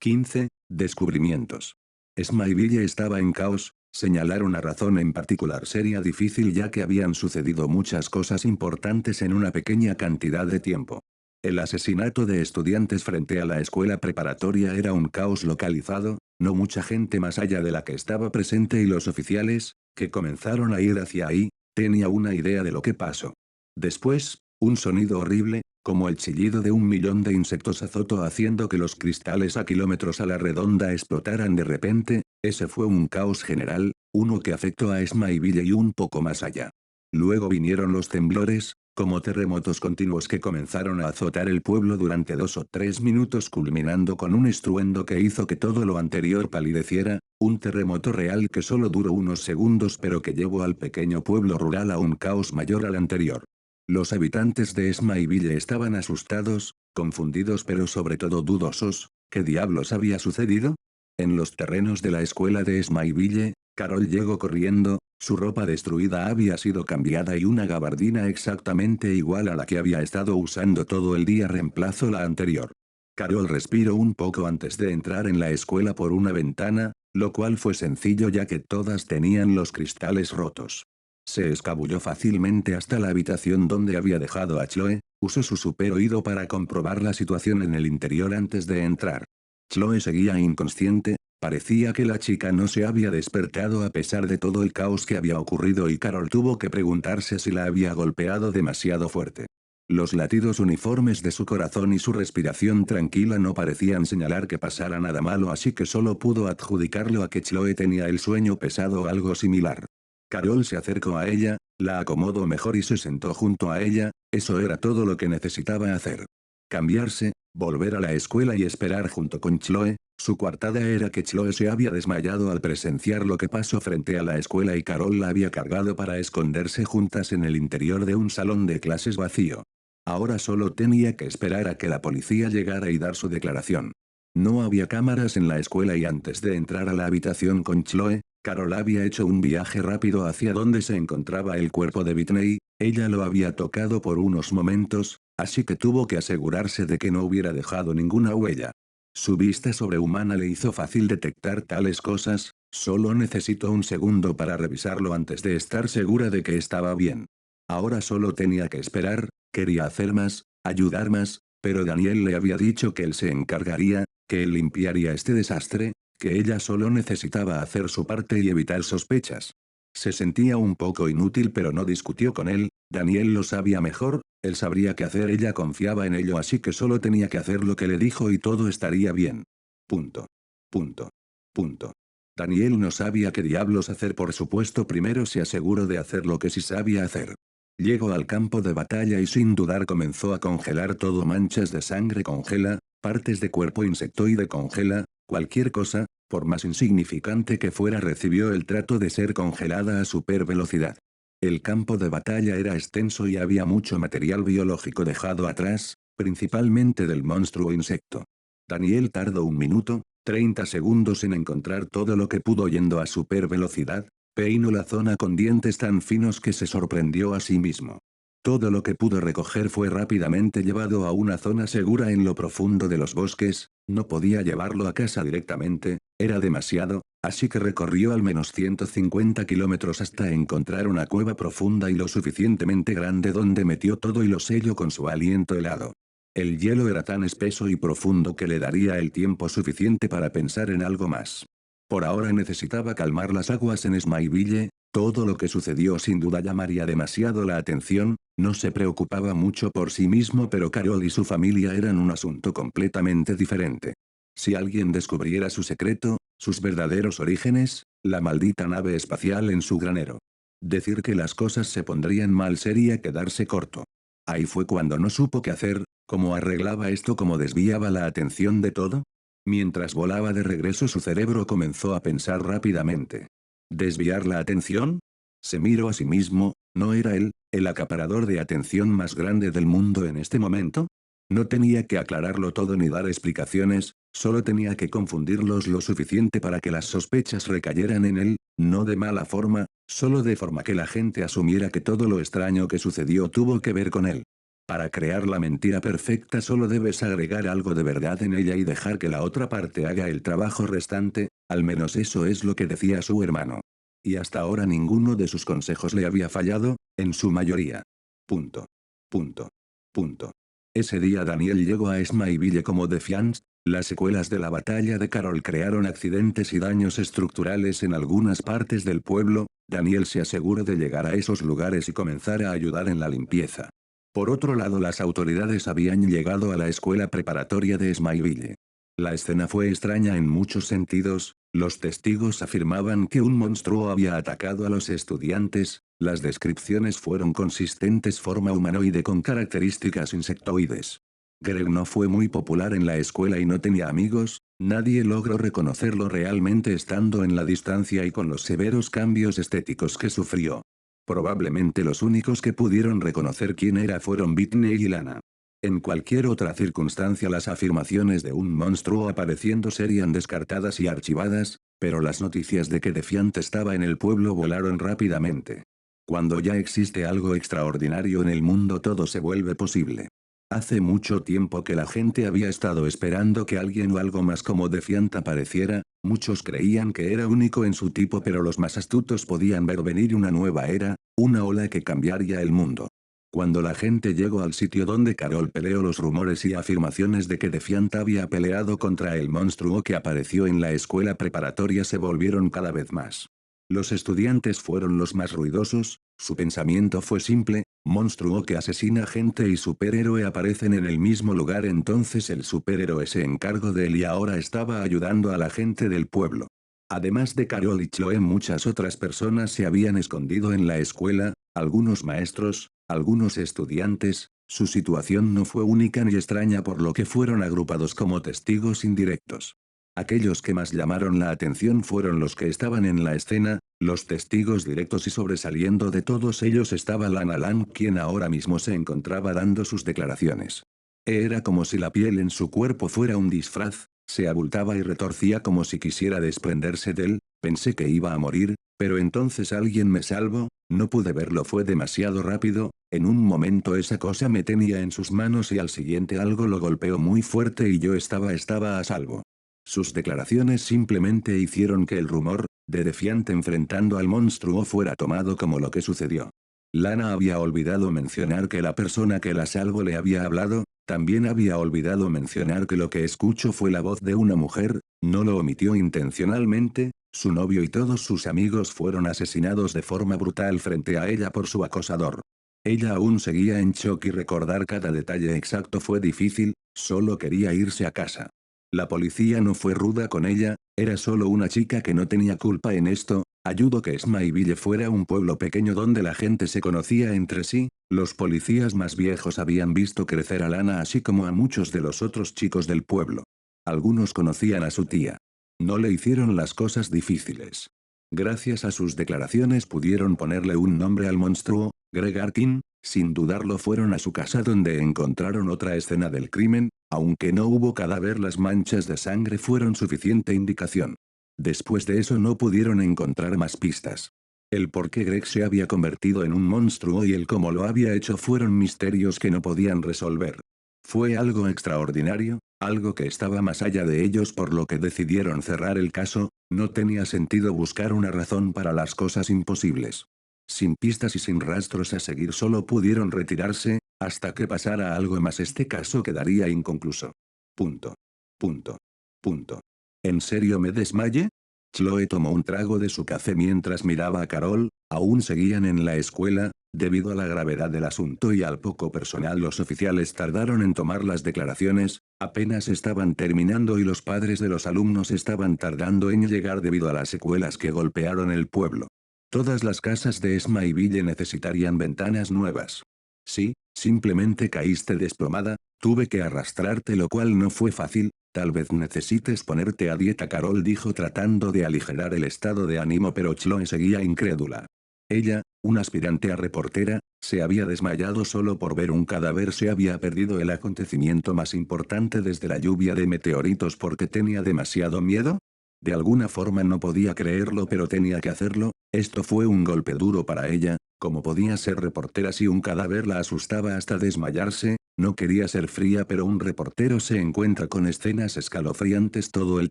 15. Descubrimientos. Smileville estaba en caos. Señalar una razón en particular sería difícil ya que habían sucedido muchas cosas importantes en una pequeña cantidad de tiempo. El asesinato de estudiantes frente a la escuela preparatoria era un caos localizado, no mucha gente más allá de la que estaba presente y los oficiales, que comenzaron a ir hacia ahí, tenía una idea de lo que pasó. Después, un sonido horrible, como el chillido de un millón de insectos azotó haciendo que los cristales a kilómetros a la redonda explotaran de repente. Ese fue un caos general, uno que afectó a Smileville y un poco más allá. Luego vinieron los temblores, como terremotos continuos que comenzaron a azotar el pueblo durante 2 o 3 minutos culminando con un estruendo que hizo que todo lo anterior palideciera, un terremoto real que solo duró unos segundos pero que llevó al pequeño pueblo rural a un caos mayor al anterior. Los habitantes de Smileville estaban asustados, confundidos pero sobre todo dudosos. ¿Qué diablos había sucedido? En los terrenos de la escuela de Smileville, Carol llegó corriendo, su ropa destruida había sido cambiada y una gabardina exactamente igual a la que había estado usando todo el día reemplazó la anterior. Carol respiró un poco antes de entrar en la escuela por una ventana, lo cual fue sencillo ya que todas tenían los cristales rotos. Se escabulló fácilmente hasta la habitación donde había dejado a Chloe, usó su superoído para comprobar la situación en el interior antes de entrar. Chloe seguía inconsciente, parecía que la chica no se había despertado a pesar de todo el caos que había ocurrido y Carol tuvo que preguntarse si la había golpeado demasiado fuerte. Los latidos uniformes de su corazón y su respiración tranquila no parecían señalar que pasara nada malo así que solo pudo adjudicarlo a que Chloe tenía el sueño pesado o algo similar. Carol se acercó a ella, la acomodó mejor y se sentó junto a ella, eso era todo lo que necesitaba hacer. Cambiarse, volver a la escuela y esperar junto con Chloe. Su coartada era que Chloe se había desmayado al presenciar lo que pasó frente a la escuela y Carol la había cargado para esconderse juntas en el interior de un salón de clases vacío. Ahora solo tenía que esperar a que la policía llegara y dar su declaración. No había cámaras en la escuela y antes de entrar a la habitación con Chloe, Carol había hecho un viaje rápido hacia donde se encontraba el cuerpo de Whitney. Ella lo había tocado por unos momentos, así que tuvo que asegurarse de que no hubiera dejado ninguna huella. Su vista sobrehumana le hizo fácil detectar tales cosas, solo necesitó un segundo para revisarlo antes de estar segura de que estaba bien. Ahora solo tenía que esperar, quería hacer más, ayudar más, pero Daniel le había dicho que él se encargaría, que él limpiaría este desastre, que ella solo necesitaba hacer su parte y evitar sospechas. Se sentía un poco inútil pero no discutió con él, Daniel lo sabía mejor, él sabría qué hacer, ella confiaba en ello así que solo tenía que hacer lo que le dijo y todo estaría bien. Punto. Punto. Punto. Daniel no sabía qué diablos hacer, por supuesto primero se aseguró de hacer lo que sí sabía hacer. Llegó al campo de batalla y sin dudar comenzó a congelar todo, manchas de sangre congela, partes de cuerpo insectoide congela, cualquier cosa, por más insignificante que fuera recibió el trato de ser congelada a super velocidad. El campo de batalla era extenso y había mucho material biológico dejado atrás, principalmente del monstruo insecto. Daniel tardó 1 minuto, 30 segundos en encontrar todo lo que pudo yendo a super velocidad, peinó la zona con dientes tan finos que se sorprendió a sí mismo. Todo lo que pudo recoger fue rápidamente llevado a una zona segura en lo profundo de los bosques, no podía llevarlo a casa directamente, era demasiado, así que recorrió al menos 150 kilómetros hasta encontrar una cueva profunda y lo suficientemente grande donde metió todo y lo selló con su aliento helado. El hielo era tan espeso y profundo que le daría el tiempo suficiente para pensar en algo más. Por ahora necesitaba calmar las aguas en Smileville, todo lo que sucedió sin duda llamaría demasiado la atención, no se preocupaba mucho por sí mismo pero Carol y su familia eran un asunto completamente diferente. Si alguien descubriera su secreto, sus verdaderos orígenes, la maldita nave espacial en su granero. Decir que las cosas se pondrían mal sería quedarse corto. Ahí fue cuando no supo qué hacer, cómo arreglaba esto, cómo desviaba la atención de todo. Mientras volaba de regreso su cerebro comenzó a pensar rápidamente. ¿Desviar la atención? Se miró a sí mismo, ¿no era él, el acaparador de atención más grande del mundo en este momento? No tenía que aclararlo todo ni dar explicaciones, solo tenía que confundirlos lo suficiente para que las sospechas recayeran en él, no de mala forma, solo de forma que la gente asumiera que todo lo extraño que sucedió tuvo que ver con él. Para crear la mentira perfecta solo debes agregar algo de verdad en ella y dejar que la otra parte haga el trabajo restante, al menos eso es lo que decía su hermano. Y hasta ahora ninguno de sus consejos le había fallado, en su mayoría. Punto. Punto. Punto. Ese día Daniel llegó a Smyville como Defiance. Las secuelas de la batalla de Carol crearon accidentes y daños estructurales en algunas partes del pueblo. Daniel se aseguró de llegar a esos lugares y comenzar a ayudar en la limpieza. Por otro lado, las autoridades habían llegado a la escuela preparatoria de Smyville. La escena fue extraña en muchos sentidos. Los testigos afirmaban que un monstruo había atacado a los estudiantes. Las descripciones fueron consistentes: forma humanoide con características insectoides. Greg no fue muy popular en la escuela y no tenía amigos. Nadie logró reconocerlo realmente estando en la distancia y con los severos cambios estéticos que sufrió. Probablemente los únicos que pudieron reconocer quién era fueron Whitney y Lana. En cualquier otra circunstancia las afirmaciones de un monstruo apareciendo serían descartadas y archivadas, pero las noticias de que Defiant estaba en el pueblo volaron rápidamente. Cuando ya existe algo extraordinario en el mundo, todo se vuelve posible. Hace mucho tiempo que la gente había estado esperando que alguien o algo más como Defiant apareciera. Muchos creían que era único en su tipo, pero los más astutos podían ver venir una nueva era, una ola que cambiaría el mundo. Cuando la gente llegó al sitio donde Carol peleó, los rumores y afirmaciones de que Defiant había peleado contra el monstruo que apareció en la escuela preparatoria se volvieron cada vez más. Los estudiantes fueron los más ruidosos. Su pensamiento fue simple: monstruo que asesina gente y superhéroe aparecen en el mismo lugar. Entonces el superhéroe se encargó de él y ahora estaba ayudando a la gente del pueblo. Además de Carol y Chloe, muchas otras personas se habían escondido en la escuela, algunos maestros, algunos estudiantes. Su situación no fue única ni extraña, por lo que fueron agrupados como testigos indirectos. Aquellos que más llamaron la atención fueron los que estaban en la escena, los testigos directos, y sobresaliendo de todos ellos estaba Lana Lang, quien ahora mismo se encontraba dando sus declaraciones. Era como si la piel en su cuerpo fuera un disfraz, se abultaba y retorcía como si quisiera desprenderse de él. Pensé que iba a morir, pero entonces alguien me salvó. No pude verlo, fue demasiado rápido. En un momento esa cosa me tenía en sus manos y al siguiente algo lo golpeó muy fuerte y yo estaba a salvo. Sus declaraciones simplemente hicieron que el rumor de Defiant enfrentando al monstruo fuera tomado como lo que sucedió. Lana había olvidado mencionar que la persona que la salvó le había hablado. También había olvidado mencionar que lo que escuchó fue la voz de una mujer. No lo omitió intencionalmente. Su novio y todos sus amigos fueron asesinados de forma brutal frente a ella por su acosador. Ella aún seguía en shock y recordar cada detalle exacto fue difícil. Solo quería irse a casa. La policía no fue ruda con ella, era solo una chica que no tenía culpa en esto. Ayudó que Smyville fuera un pueblo pequeño donde la gente se conocía entre sí. Los policías más viejos habían visto crecer a Lana así como a muchos de los otros chicos del pueblo. Algunos conocían a su tía. No le hicieron las cosas difíciles. Gracias a sus declaraciones pudieron ponerle un nombre al monstruo: Greg Arkin. Sin dudarlo fueron a su casa donde encontraron otra escena del crimen. Aunque no hubo cadáver, las manchas de sangre fueron suficiente indicación. Después de eso no pudieron encontrar más pistas. El por qué Greg se había convertido en un monstruo y el cómo lo había hecho fueron misterios que no podían resolver. Fue algo extraordinario, algo que estaba más allá de ellos, por lo que decidieron cerrar el caso. No tenía sentido buscar una razón para las cosas imposibles. Sin pistas y sin rastros a seguir, solo pudieron retirarse, hasta que pasara algo más. Este caso quedaría inconcluso. Punto. Punto. Punto. ¿En serio me desmayé? Chloe tomó un trago de su café mientras miraba a Carol. Aún seguían en la escuela. Debido a la gravedad del asunto y al poco personal, los oficiales tardaron en tomar las declaraciones. Apenas estaban terminando y los padres de los alumnos estaban tardando en llegar debido a las secuelas que golpearon el pueblo. Todas las casas de Smyville necesitarían ventanas nuevas. Sí, simplemente caíste desplomada. Tuve que arrastrarte, lo cual no fue fácil. Tal vez necesites ponerte a dieta, Carol dijo tratando de aligerar el estado de ánimo, pero Chloe seguía incrédula. Ella, una aspirante a reportera, se había desmayado solo por ver un cadáver. Se había perdido el acontecimiento más importante desde la lluvia de meteoritos porque tenía demasiado miedo. De alguna forma no podía creerlo, pero tenía que hacerlo. Esto fue un golpe duro para ella. ¿Cómo podía ser reportera si un cadáver la asustaba hasta desmayarse? No quería ser fría, pero un reportero se encuentra con escenas escalofriantes todo el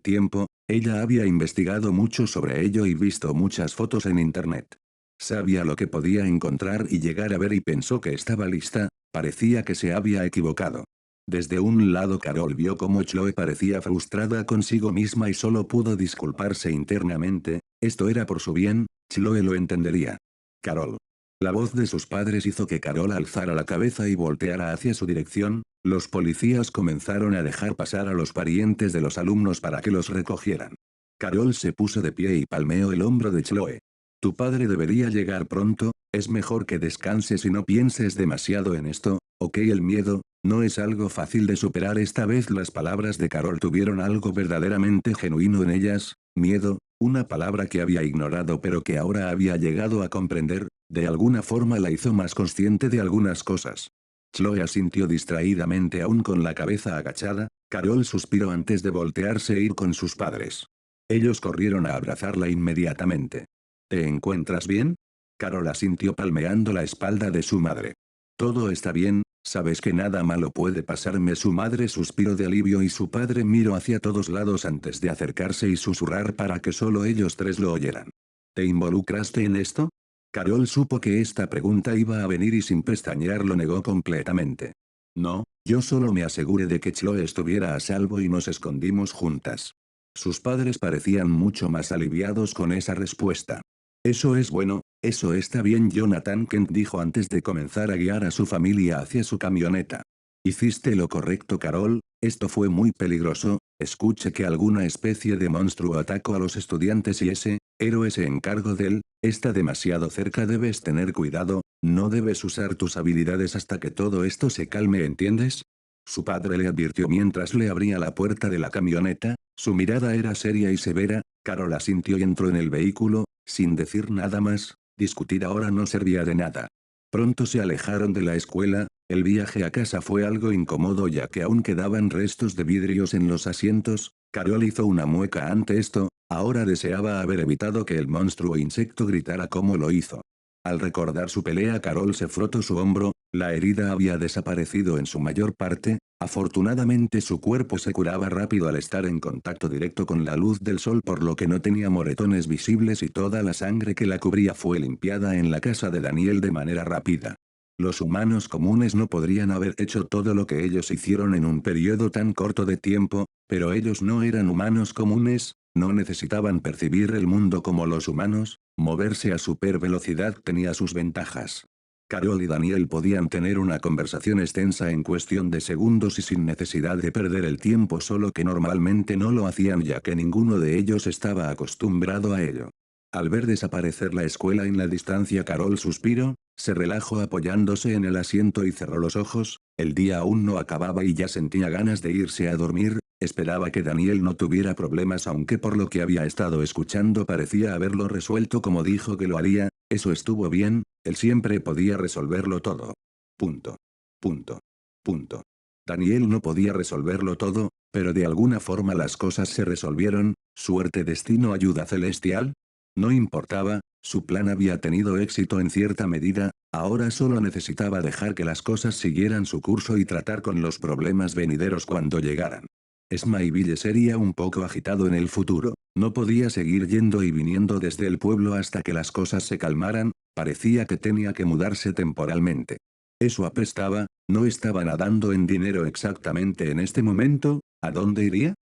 tiempo. Ella había investigado mucho sobre ello y visto muchas fotos en internet. Sabía lo que podía encontrar y llegar a ver y pensó que estaba lista. Parecía que se había equivocado. Desde un lado Carol vio cómo Chloe parecía frustrada consigo misma y solo pudo disculparse internamente. Esto era por su bien, Chloe lo entendería. Carol. La voz de sus padres hizo que Carol alzara la cabeza y volteara hacia su dirección. Los policías comenzaron a dejar pasar a los parientes de los alumnos para que los recogieran. Carol se puso de pie y palmeó el hombro de Chloe. Tu padre debería llegar pronto, es mejor que descanses y no pienses demasiado en esto, ¿ok? El miedo, no es algo fácil de superar. Esta vez las palabras de Carol tuvieron algo verdaderamente genuino en ellas. Miedo, una palabra que había ignorado pero que ahora había llegado a comprender, de alguna forma la hizo más consciente de algunas cosas. Chloe asintió distraídamente aún con la cabeza agachada. Carol suspiró antes de voltearse e ir con sus padres. Ellos corrieron a abrazarla inmediatamente. ¿Te encuentras bien? Carol asintió palmeando la espalda de su madre. Todo está bien, sabes que nada malo puede pasarme. Su madre suspiró de alivio y su padre miró hacia todos lados antes de acercarse y susurrar para que solo ellos tres lo oyeran. ¿Te involucraste en esto? Carol supo que esta pregunta iba a venir y sin pestañear lo negó completamente. No, yo solo me aseguré de que Chloe estuviera a salvo y nos escondimos juntas. Sus padres parecían mucho más aliviados con esa respuesta. Eso es bueno, eso está bien. Jonathan Kent dijo antes de comenzar a guiar a su familia hacia su camioneta. Hiciste lo correcto, Carol, esto fue muy peligroso. Escuche que alguna especie de monstruo atacó a los estudiantes y ese héroe se encargó de él. Está demasiado cerca, debes tener cuidado, no debes usar tus habilidades hasta que todo esto se calme, ¿entiendes? Su padre le advirtió mientras le abría la puerta de la camioneta. Su mirada era seria y severa. Carol asintió y entró en el vehículo, sin decir nada más. Discutir ahora no servía de nada. Pronto se alejaron de la escuela. El viaje a casa fue algo incómodo ya que aún quedaban restos de vidrios en los asientos. Carol hizo una mueca ante esto. Ahora deseaba haber evitado que el monstruo insecto gritara como lo hizo. Al recordar su pelea, Carol se frotó su hombro. La herida había desaparecido en su mayor parte. Afortunadamente su cuerpo se curaba rápido al estar en contacto directo con la luz del sol, por lo que no tenía moretones visibles y toda la sangre que la cubría fue limpiada en la casa de Daniel de manera rápida. Los humanos comunes no podrían haber hecho todo lo que ellos hicieron en un periodo tan corto de tiempo, pero ellos no eran humanos comunes, no necesitaban percibir el mundo como los humanos. Moverse a supervelocidad tenía sus ventajas. Carol y Daniel podían tener una conversación extensa en cuestión de segundos y sin necesidad de perder el tiempo, solo que normalmente no lo hacían ya que ninguno de ellos estaba acostumbrado a ello. Al ver desaparecer la escuela en la distancia, Carol suspiró, se relajó apoyándose en el asiento y cerró los ojos. El día aún no acababa y ya sentía ganas de irse a dormir. Esperaba que Daniel no tuviera problemas, aunque por lo que había estado escuchando parecía haberlo resuelto como dijo que lo haría. Eso estuvo bien, él siempre podía resolverlo todo. Punto. Punto. Punto. Daniel no podía resolverlo todo, pero de alguna forma las cosas se resolvieron. Suerte, destino, ayuda celestial. No importaba, su plan había tenido éxito en cierta medida. Ahora solo necesitaba dejar que las cosas siguieran su curso y tratar con los problemas venideros cuando llegaran. Smiley sería un poco agitado en el futuro. No podía seguir yendo y viniendo desde el pueblo hasta que las cosas se calmaran. Parecía que tenía que mudarse temporalmente. Eso apestaba. No estaba nadando en dinero exactamente en este momento. ¿A dónde iría?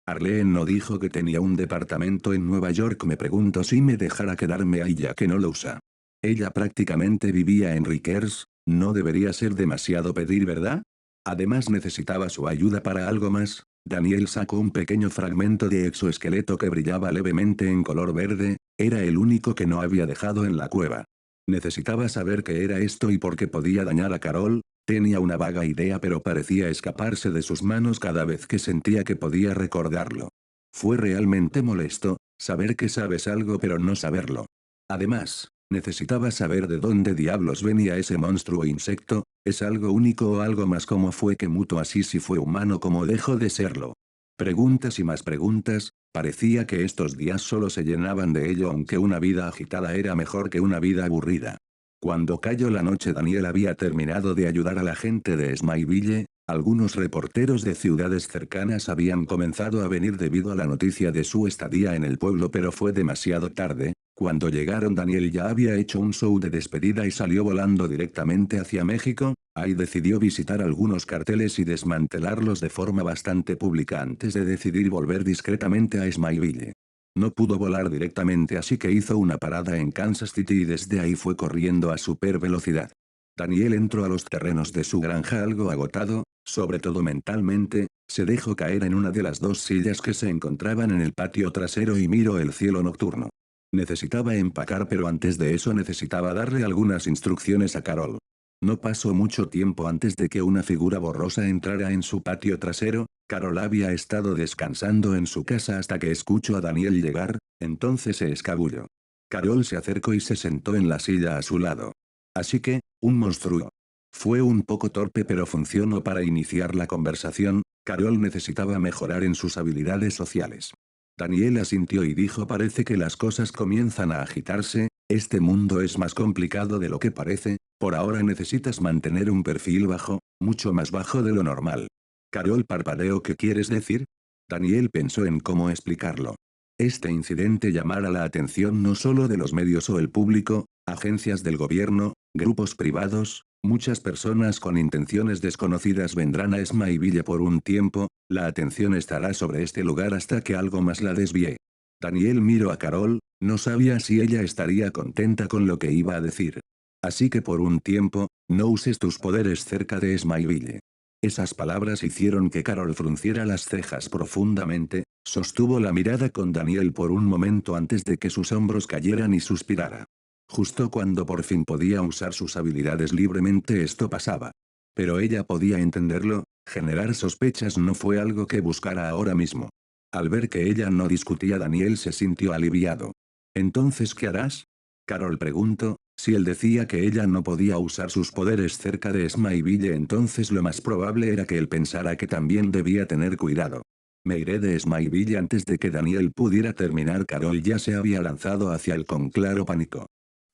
Arlene no dijo que tenía un departamento en Nueva York. Me pregunto si me dejara quedarme ahí ya que no lo usa. Ella prácticamente vivía en Rikers. No debería ser demasiado pedir, ¿verdad? Además necesitaba su ayuda para algo más. Daniel sacó un pequeño fragmento de exoesqueleto que brillaba levemente en color verde. Era el único que no había dejado en la cueva. Necesitaba saber qué era esto y por qué podía dañar a Carol. Tenía una vaga idea, pero parecía escaparse de sus manos cada vez que sentía que podía recordarlo. Fue realmente molesto, saber que sabes algo pero no saberlo. Además, necesitaba saber de dónde diablos venía ese monstruo insecto. ¿Es algo único o algo más? ¿Cómo fue que mutó así? Si fue humano, ¿cómo dejó de serlo? Preguntas y más preguntas. Parecía que estos días solo se llenaban de ello, aunque una vida agitada era mejor que una vida aburrida. Cuando cayó la noche Daniel había terminado de ayudar a la gente de Smileville, algunos reporteros de ciudades cercanas habían comenzado a venir debido a la noticia de su estadía en el pueblo pero fue demasiado tarde, cuando llegaron Daniel ya había hecho un show de despedida y salió volando directamente hacia México, ahí decidió visitar algunos carteles y desmantelarlos de forma bastante pública antes de decidir volver discretamente a Smileville. No pudo volar directamente así que hizo una parada en Kansas City y desde ahí fue corriendo a super velocidad. Daniel entró a los terrenos de su granja algo agotado, sobre todo mentalmente, se dejó caer en una de las dos sillas que se encontraban en el patio trasero y miró el cielo nocturno. Necesitaba empacar pero antes de eso necesitaba darle algunas instrucciones a Carol. No pasó mucho tiempo antes de que una figura borrosa entrara en su patio trasero. Carol había estado descansando en su casa hasta que escuchó a Daniel llegar, entonces se escabulló. Carol se acercó y se sentó en la silla a su lado. Así que, un monstruo. Fue un poco torpe pero funcionó para iniciar la conversación. Carol necesitaba mejorar en sus habilidades sociales. Daniel asintió y dijo parece que las cosas comienzan a agitarse, este mundo es más complicado de lo que parece, por ahora necesitas mantener un perfil bajo, mucho más bajo de lo normal. Carol parpadeó ¿qué quieres decir? Daniel pensó en cómo explicarlo. Este incidente llamará la atención no solo de los medios o el público, agencias del gobierno, grupos privados, muchas personas con intenciones desconocidas vendrán a Smileville por un tiempo, la atención estará sobre este lugar hasta que algo más la desvíe. Daniel miró a Carol, no sabía si ella estaría contenta con lo que iba a decir. Así que por un tiempo, no uses tus poderes cerca de Smileville. Esas palabras hicieron que Carol frunciera las cejas profundamente, sostuvo la mirada con Daniel por un momento antes de que sus hombros cayeran y suspirara. Justo cuando por fin podía usar sus habilidades libremente esto pasaba. Pero ella podía entenderlo, generar sospechas no fue algo que buscara ahora mismo. Al ver que ella no discutía Daniel se sintió aliviado. ¿Entonces qué harás? Carol preguntó, si él decía que ella no podía usar sus poderes cerca de Smileville entonces lo más probable era que él pensara que también debía tener cuidado. Me iré de Smileville antes de que Daniel pudiera terminar. Carol ya se había lanzado hacia él con claro pánico.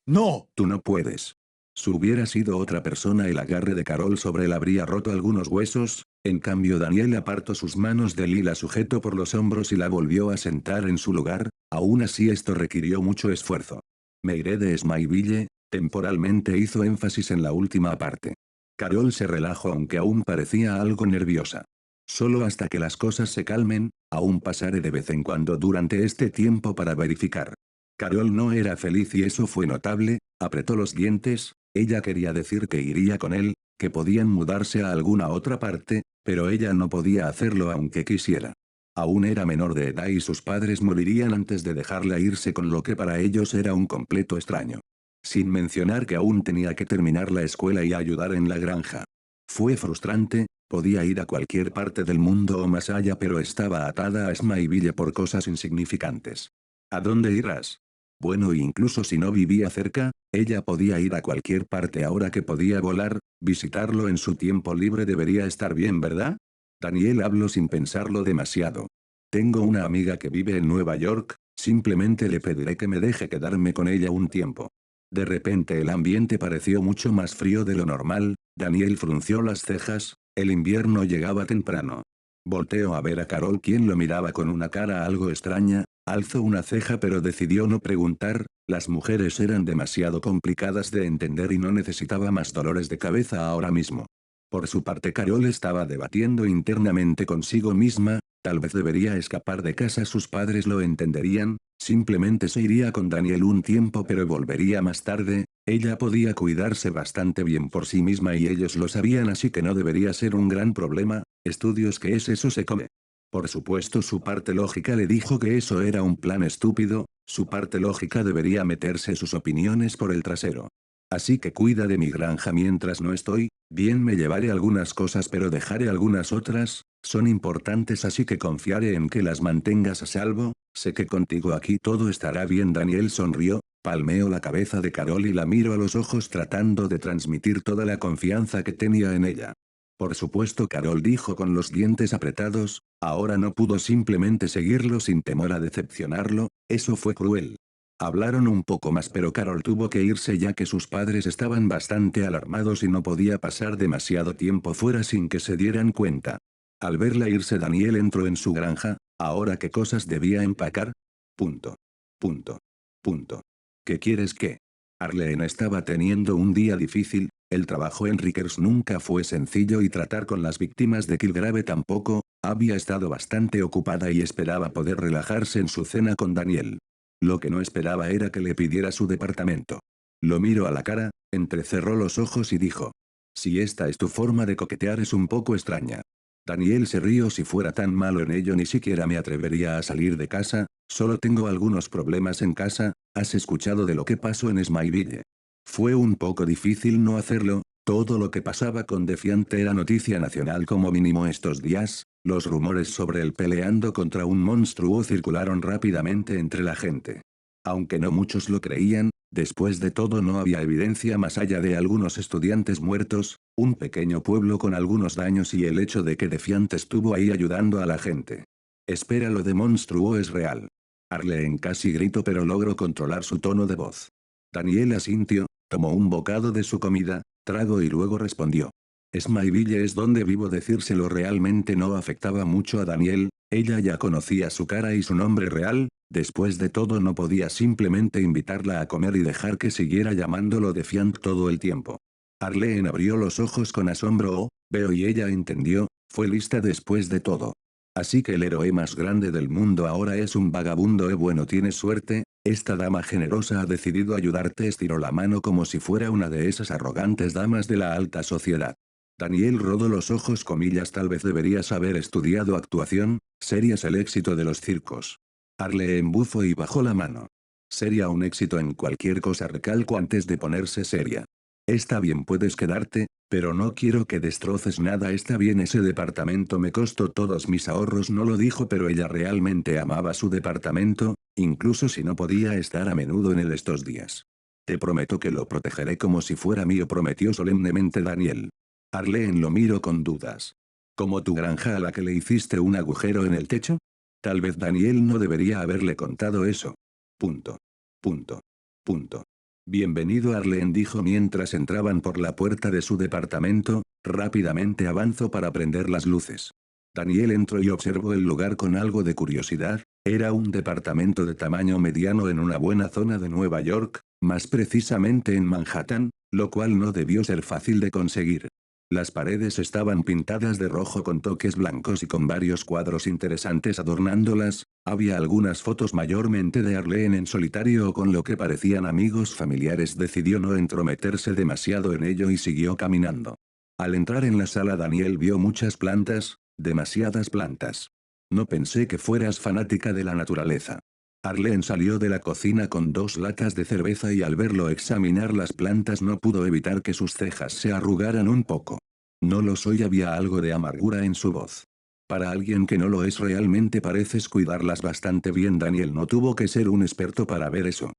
¡No! Tú no puedes. Si hubiera sido otra persona el agarre de Carol sobre él habría roto algunos huesos, en cambio Daniel apartó sus manos de él y la sujetó por los hombros y la volvió a sentar en su lugar, aún así esto requirió mucho esfuerzo. Me iré de Smileville, temporalmente hizo énfasis en la última parte. Carol se relajó aunque aún parecía algo nerviosa. Solo hasta que las cosas se calmen, aún pasaré de vez en cuando durante este tiempo para verificar. Carol no era feliz y eso fue notable, apretó los dientes, ella quería decir que iría con él, que podían mudarse a alguna otra parte, pero ella no podía hacerlo aunque quisiera. Aún era menor de edad y sus padres morirían antes de dejarla irse con lo que para ellos era un completo extraño. Sin mencionar que aún tenía que terminar la escuela y ayudar en la granja. Fue frustrante, podía ir a cualquier parte del mundo o más allá pero estaba atada a Smileville por cosas insignificantes. ¿A dónde irás? Bueno, incluso si no vivía cerca, ella podía ir a cualquier parte ahora que podía volar, visitarlo en su tiempo libre debería estar bien, ¿verdad? Daniel habló sin pensarlo demasiado. Tengo una amiga que vive en Nueva York, simplemente le pediré que me deje quedarme con ella un tiempo. De repente el ambiente pareció mucho más frío de lo normal, Daniel frunció las cejas, el invierno llegaba temprano. Volteó a ver a Carol quien lo miraba con una cara algo extraña, alzó una ceja pero decidió no preguntar, las mujeres eran demasiado complicadas de entender y no necesitaba más dolores de cabeza ahora mismo. Por su parte Carol estaba debatiendo internamente consigo misma, tal vez debería escapar de casa sus padres lo entenderían, simplemente se iría con Daniel un tiempo pero volvería más tarde, ella podía cuidarse bastante bien por sí misma y ellos lo sabían así que no debería ser un gran problema, estudios ¿qué es eso se come? Por supuesto su parte lógica le dijo que eso era un plan estúpido, su parte lógica debería meterse sus opiniones por el trasero. Así que cuida de mi granja mientras no estoy, bien me llevaré algunas cosas pero dejaré algunas otras, son importantes así que confiaré en que las mantengas a salvo, sé que contigo aquí todo estará bien. Daniel sonrió, palmeó la cabeza de Carol y la miró a los ojos tratando de transmitir toda la confianza que tenía en ella. Por supuesto Carol dijo con los dientes apretados, ahora no pudo simplemente seguirlo sin temor a decepcionarlo, eso fue cruel. Hablaron un poco más pero Carol tuvo que irse ya que sus padres estaban bastante alarmados y no podía pasar demasiado tiempo fuera sin que se dieran cuenta. Al verla irse Daniel entró en su granja, ¿ahora qué cosas debía empacar? Punto. Punto. Punto. ¿Qué quieres que? Arlene estaba teniendo un día difícil, el trabajo en Rickers nunca fue sencillo y tratar con las víctimas de Killgrave tampoco, había estado bastante ocupada y esperaba poder relajarse en su cena con Daniel. Lo que no esperaba era que le pidiera su departamento. Lo miró a la cara, entrecerró los ojos y dijo. Si esta es tu forma de coquetear es un poco extraña. Daniel se rió si fuera tan malo en ello ni siquiera me atrevería a salir de casa, solo tengo algunos problemas en casa, ¿has escuchado de lo que pasó en Smileville? Fue un poco difícil no hacerlo, todo lo que pasaba con Defiant era noticia nacional como mínimo estos días, los rumores sobre él peleando contra un monstruo circularon rápidamente entre la gente. Aunque no muchos lo creían, después de todo no había evidencia más allá de algunos estudiantes muertos, un pequeño pueblo con algunos daños y el hecho de que Defiant estuvo ahí ayudando a la gente. Espera, lo de monstruo es real. Arlene casi gritó pero logró controlar su tono de voz. Daniel asintió, tomó un bocado de su comida, tragó y luego respondió. Smileville es donde vivo. Decírselo realmente no afectaba mucho a Daniel, ella ya conocía su cara y su nombre real, después de todo no podía simplemente invitarla a comer y dejar que siguiera llamándolo Defiant todo el tiempo. Arlene abrió los ojos con asombro. Oh, veo, y ella entendió, fue lista después de todo. Así que el héroe más grande del mundo ahora es un vagabundo. Bueno, tienes suerte, esta dama generosa ha decidido ayudarte. Estiró la mano como si fuera una de esas arrogantes damas de la alta sociedad. Daniel rodó los ojos comillas. Tal vez deberías haber estudiado actuación, serías el éxito de los circos. Arlene embufó y bajó la mano. Sería un éxito en cualquier cosa, recalcó antes de ponerse seria. Está bien, puedes quedarte, pero no quiero que destroces nada. Está bien, ese departamento me costó todos mis ahorros. No lo dijo pero ella realmente amaba su departamento, incluso si no podía estar a menudo en él estos días. Te prometo que lo protegeré como si fuera mío, prometió solemnemente Daniel. Arlene lo miró con dudas. ¿Como tu granja a la que le hiciste un agujero en el techo? Tal vez Daniel no debería haberle contado eso. Punto. Punto. Punto. Bienvenido, Arlene dijo mientras entraban por la puerta de su departamento, rápidamente avanzó para prender las luces. Daniel entró y observó el lugar con algo de curiosidad, era un departamento de tamaño mediano en una buena zona de Nueva York, más precisamente en Manhattan, lo cual no debió ser fácil de conseguir. Las paredes estaban pintadas de rojo con toques blancos y con varios cuadros interesantes adornándolas, había algunas fotos mayormente de Arlene en solitario o con lo que parecían amigos familiares. Decidió no entrometerse demasiado en ello y siguió caminando. Al entrar en la sala Daniel vio muchas plantas, demasiadas plantas. No pensé que fueras fanática de la naturaleza. Arlene salió de la cocina con 2 latas de cerveza y al verlo examinar las plantas no pudo evitar que sus cejas se arrugaran un poco. No lo soy, había algo de amargura en su voz. Para alguien que no lo es realmente pareces cuidarlas bastante bien. Daniel no tuvo que ser un experto para ver eso.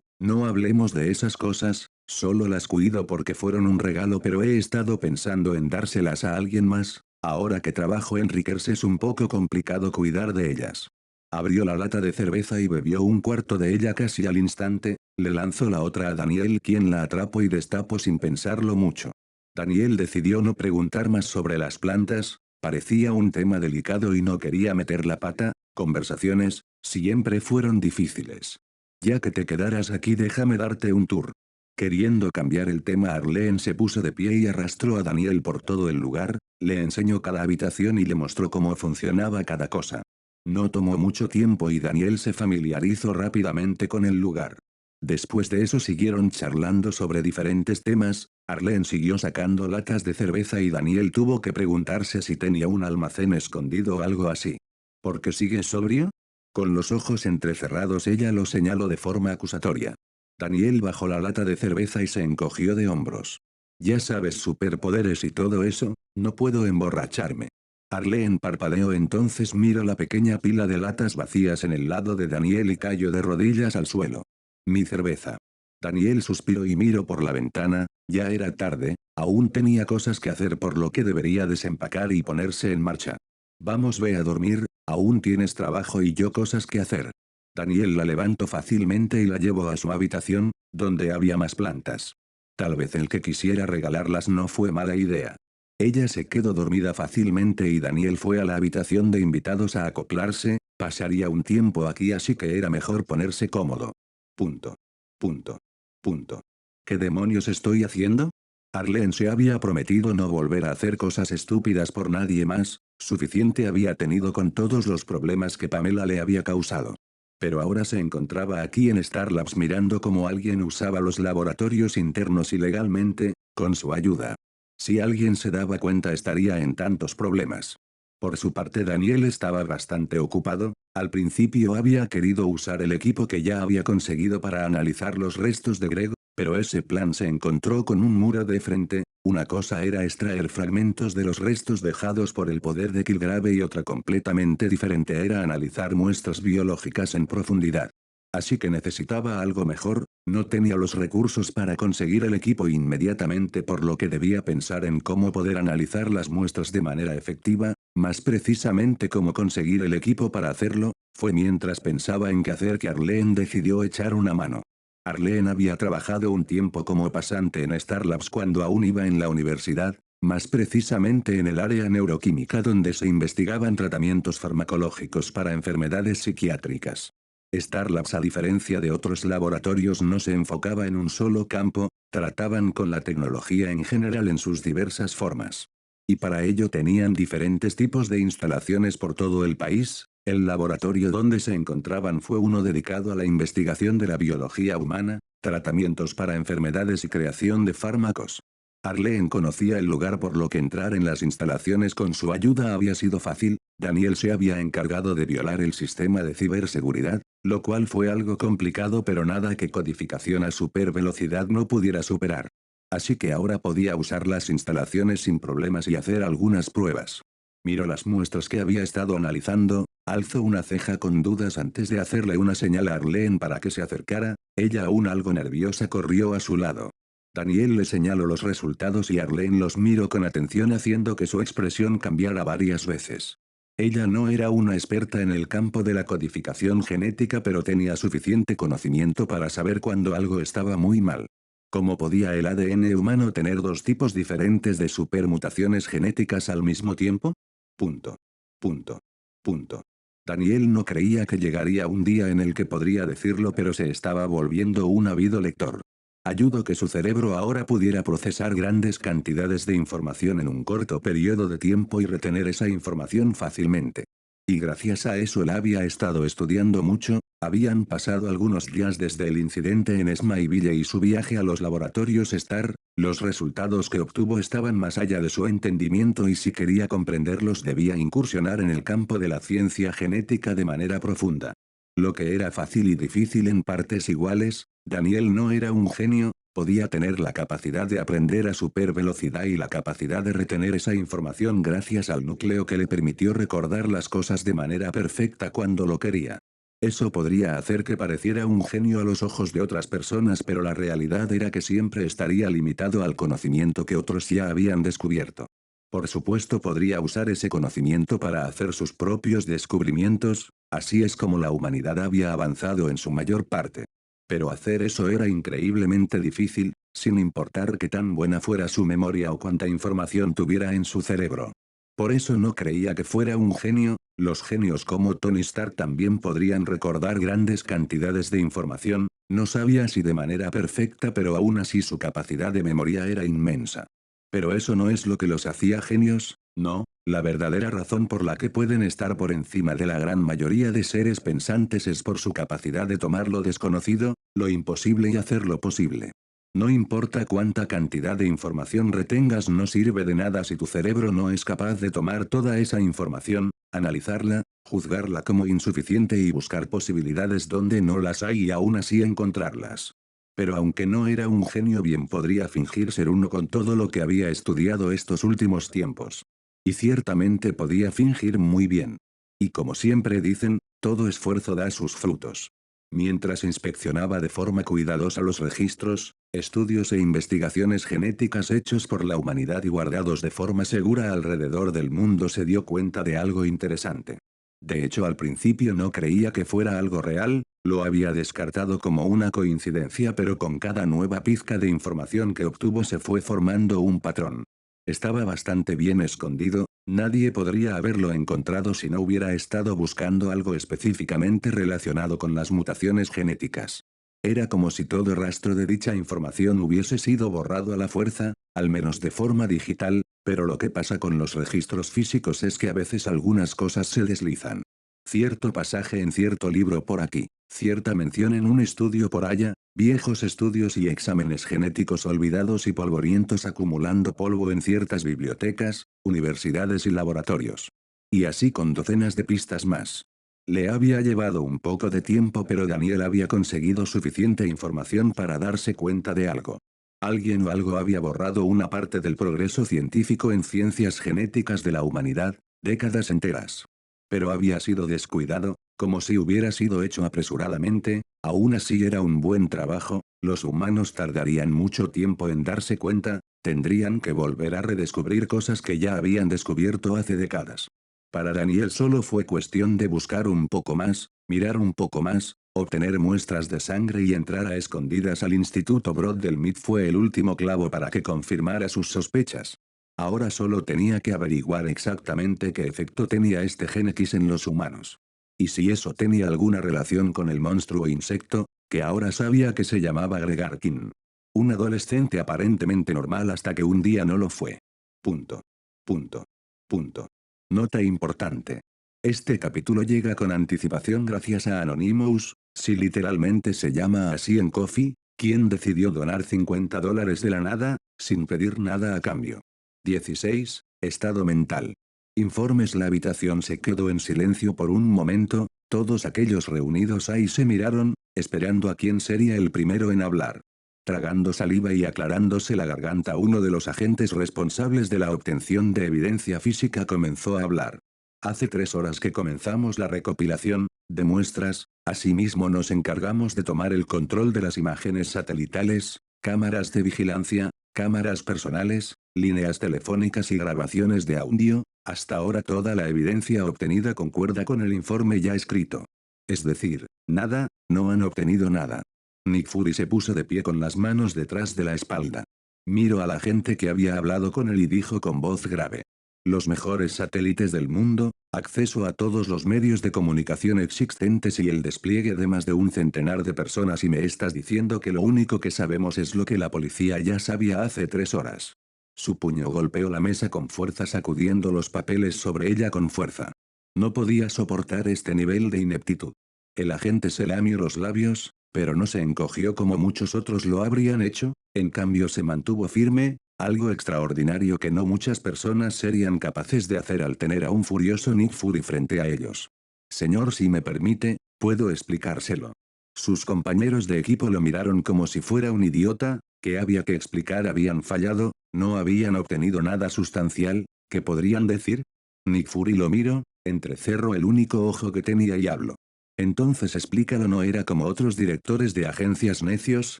No hablemos de esas cosas, solo las cuido porque fueron un regalo pero he estado pensando en dárselas a alguien más, ahora que trabajo en Rickers es un poco complicado cuidar de ellas. Abrió la lata de cerveza y bebió un cuarto de ella casi al instante, le lanzó la otra a Daniel quien la atrapó y destapó sin pensarlo mucho. Daniel decidió no preguntar más sobre las plantas, parecía un tema delicado y no quería meter la pata, conversaciones, siempre fueron difíciles. Ya que te quedaras aquí déjame darte un tour. Queriendo cambiar el tema Arlene se puso de pie y arrastró a Daniel por todo el lugar, le enseñó cada habitación y le mostró cómo funcionaba cada cosa. No tomó mucho tiempo y Daniel se familiarizó rápidamente con el lugar. Después de eso siguieron charlando sobre diferentes temas, Arlene siguió sacando latas de cerveza y Daniel tuvo que preguntarse si tenía un almacén escondido o algo así. ¿Por qué sigues sobrio? Con los ojos entrecerrados ella lo señaló de forma acusatoria. Daniel bajó la lata de cerveza y se encogió de hombros. Ya sabes, superpoderes y todo eso, no puedo emborracharme. Arlene parpadeó, entonces miró la pequeña pila de latas vacías en el lado de Daniel y cayó de rodillas al suelo. Mi cerveza. Daniel suspiró y miró por la ventana, ya era tarde, aún tenía cosas que hacer por lo que debería desempacar y ponerse en marcha. Vamos, ve a dormir, aún tienes trabajo y yo cosas que hacer. Daniel la levantó fácilmente y la llevó a su habitación, donde había más plantas. Tal vez el que quisiera regalarlas no fue mala idea. Ella se quedó dormida fácilmente y Daniel fue a la habitación de invitados a acoplarse, pasaría un tiempo aquí así que era mejor ponerse cómodo. Punto. Punto. Punto. ¿Qué demonios estoy haciendo? Arlene se había prometido no volver a hacer cosas estúpidas por nadie más, suficiente había tenido con todos los problemas que Pamela le había causado. Pero ahora se encontraba aquí en Star Labs mirando cómo alguien usaba los laboratorios internos ilegalmente, con su ayuda. Si alguien se daba cuenta estaría en tantos problemas. Por su parte Daniel estaba bastante ocupado, al principio había querido usar el equipo que ya había conseguido para analizar los restos de Greg, pero ese plan se encontró con un muro de frente, una cosa era extraer fragmentos de los restos dejados por el poder de Killgrave y otra completamente diferente era analizar muestras biológicas en profundidad. Así que necesitaba algo mejor, no tenía los recursos para conseguir el equipo inmediatamente por lo que debía pensar en cómo poder analizar las muestras de manera efectiva, más precisamente cómo conseguir el equipo para hacerlo, fue mientras pensaba en qué hacer que Arlene decidió echar una mano. Arlene había trabajado un tiempo como pasante en Star Labs cuando aún iba en la universidad, más precisamente en el área neuroquímica donde se investigaban tratamientos farmacológicos para enfermedades psiquiátricas. Star Labs a diferencia de otros laboratorios no se enfocaba en un solo campo, trataban con la tecnología en general en sus diversas formas. Y para ello tenían diferentes tipos de instalaciones por todo el país, el laboratorio donde se encontraban fue uno dedicado a la investigación de la biología humana, tratamientos para enfermedades y creación de fármacos. Arlene conocía el lugar por lo que entrar en las instalaciones con su ayuda había sido fácil, Daniel se había encargado de violar el sistema de ciberseguridad, lo cual fue algo complicado pero nada que codificación a super velocidad no pudiera superar. Así que ahora podía usar las instalaciones sin problemas y hacer algunas pruebas. Miró las muestras que había estado analizando, alzó una ceja con dudas antes de hacerle una señal a Arlene para que se acercara, ella aún algo nerviosa corrió a su lado. Daniel le señaló los resultados y Arlene los miró con atención haciendo que su expresión cambiara varias veces. Ella no era una experta en el campo de la codificación genética pero tenía suficiente conocimiento para saber cuando algo estaba muy mal. ¿Cómo podía el ADN humano tener dos tipos diferentes de supermutaciones genéticas al mismo tiempo? Punto. Punto. Punto. Daniel no creía que llegaría un día en el que podría decirlo pero se estaba volviendo un ávido lector. Ayudó que su cerebro ahora pudiera procesar grandes cantidades de información en un corto periodo de tiempo y retener esa información fácilmente. Y gracias a eso él había estado estudiando mucho, habían pasado algunos días desde el incidente en Smyville y su viaje a los laboratorios Star, los resultados que obtuvo estaban más allá de su entendimiento y si quería comprenderlos debía incursionar en el campo de la ciencia genética de manera profunda. Lo que era fácil y difícil en partes iguales, Daniel no era un genio, podía tener la capacidad de aprender a super velocidad y la capacidad de retener esa información gracias al núcleo que le permitió recordar las cosas de manera perfecta cuando lo quería. Eso podría hacer que pareciera un genio a los ojos de otras personas pero la realidad era que siempre estaría limitado al conocimiento que otros ya habían descubierto. Por supuesto podría usar ese conocimiento para hacer sus propios descubrimientos, así es como la humanidad había avanzado en su mayor parte. Pero hacer eso era increíblemente difícil, sin importar qué tan buena fuera su memoria o cuánta información tuviera en su cerebro. Por eso no creía que fuera un genio, los genios como Tony Stark también podrían recordar grandes cantidades de información, no sabía si de manera perfecta pero aún así su capacidad de memoria era inmensa. Pero eso no es lo que los hacía genios, no, la verdadera razón por la que pueden estar por encima de la gran mayoría de seres pensantes es por su capacidad de tomar lo desconocido, lo imposible y hacerlo posible. No importa cuánta cantidad de información retengas no sirve de nada si tu cerebro no es capaz de tomar toda esa información, analizarla, juzgarla como insuficiente y buscar posibilidades donde no las hay y aún así encontrarlas. Pero aunque no era un genio bien podría fingir ser uno con todo lo que había estudiado estos últimos tiempos. Y ciertamente podía fingir muy bien. Y como siempre dicen, todo esfuerzo da sus frutos. Mientras inspeccionaba de forma cuidadosa los registros, estudios e investigaciones genéticas hechos por la humanidad y guardados de forma segura alrededor del mundo se dio cuenta de algo interesante. De hecho, al principio no creía que fuera algo real, lo había descartado como una coincidencia, pero con cada nueva pizca de información que obtuvo se fue formando un patrón. Estaba bastante bien escondido, nadie podría haberlo encontrado si no hubiera estado buscando algo específicamente relacionado con las mutaciones genéticas. Era como si todo rastro de dicha información hubiese sido borrado a la fuerza, al menos de forma digital, pero lo que pasa con los registros físicos es que a veces algunas cosas se deslizan. Cierto pasaje en cierto libro por aquí, cierta mención en un estudio por allá, viejos estudios y exámenes genéticos olvidados y polvorientos acumulando polvo en ciertas bibliotecas, universidades y laboratorios. Y así con docenas de pistas más. Le había llevado un poco de tiempo, pero Daniel había conseguido suficiente información para darse cuenta de algo. Alguien o algo había borrado una parte del progreso científico en ciencias genéticas de la humanidad, décadas enteras. Pero había sido descuidado, como si hubiera sido hecho apresuradamente, aún así era un buen trabajo, los humanos tardarían mucho tiempo en darse cuenta, tendrían que volver a redescubrir cosas que ya habían descubierto hace décadas. Para Daniel solo fue cuestión de buscar un poco más, mirar un poco más, obtener muestras de sangre y entrar a escondidas al Instituto Broad del MIT fue el último clavo para que confirmara sus sospechas. Ahora solo tenía que averiguar exactamente qué efecto tenía este gen X en los humanos. Y si eso tenía alguna relación con el monstruo insecto, que ahora sabía que se llamaba Gregarkin. Un adolescente aparentemente normal hasta que un día no lo fue. Punto. Punto. Punto. Nota importante. Este capítulo llega con anticipación gracias a Anonymous, si literalmente se llama así en Ko-fi, quien decidió donar $50 de la nada, sin pedir nada a cambio. 16. Estado mental. Informes. La habitación se quedó en silencio por un momento, todos aquellos reunidos ahí se miraron, esperando a quién sería el primero en hablar. Tragando saliva y aclarándose la garganta, uno de los agentes responsables de la obtención de evidencia física comenzó a hablar. Hace 3 horas que comenzamos la recopilación de muestras, asimismo nos encargamos de tomar el control de las imágenes satelitales, cámaras de vigilancia, cámaras personales, líneas telefónicas y grabaciones de audio. Hasta ahora toda la evidencia obtenida concuerda con el informe ya escrito. Es decir, nada, no han obtenido nada. Nick Fury se puso de pie con las manos detrás de la espalda. Miró a la gente que había hablado con él y dijo con voz grave. Los mejores satélites del mundo, acceso a todos los medios de comunicación existentes y el despliegue de más de un centenar de personas, y me estás diciendo que lo único que sabemos es lo que la policía ya sabía hace 3 horas. Su puño golpeó la mesa con fuerza, sacudiendo los papeles sobre ella con fuerza. No podía soportar este nivel de ineptitud. El agente se lamió los labios, pero no se encogió como muchos otros lo habrían hecho, en cambio se mantuvo firme, algo extraordinario que no muchas personas serían capaces de hacer al tener a un furioso Nick Fury frente a ellos. Señor, si me permite, puedo explicárselo. Sus compañeros de equipo lo miraron como si fuera un idiota, que había que explicar, habían fallado, no habían obtenido nada sustancial, ¿qué podrían decir? Nick Fury lo miró, entrecerró el único ojo que tenía y habló. Entonces explícalo. No era como otros directores de agencias necios,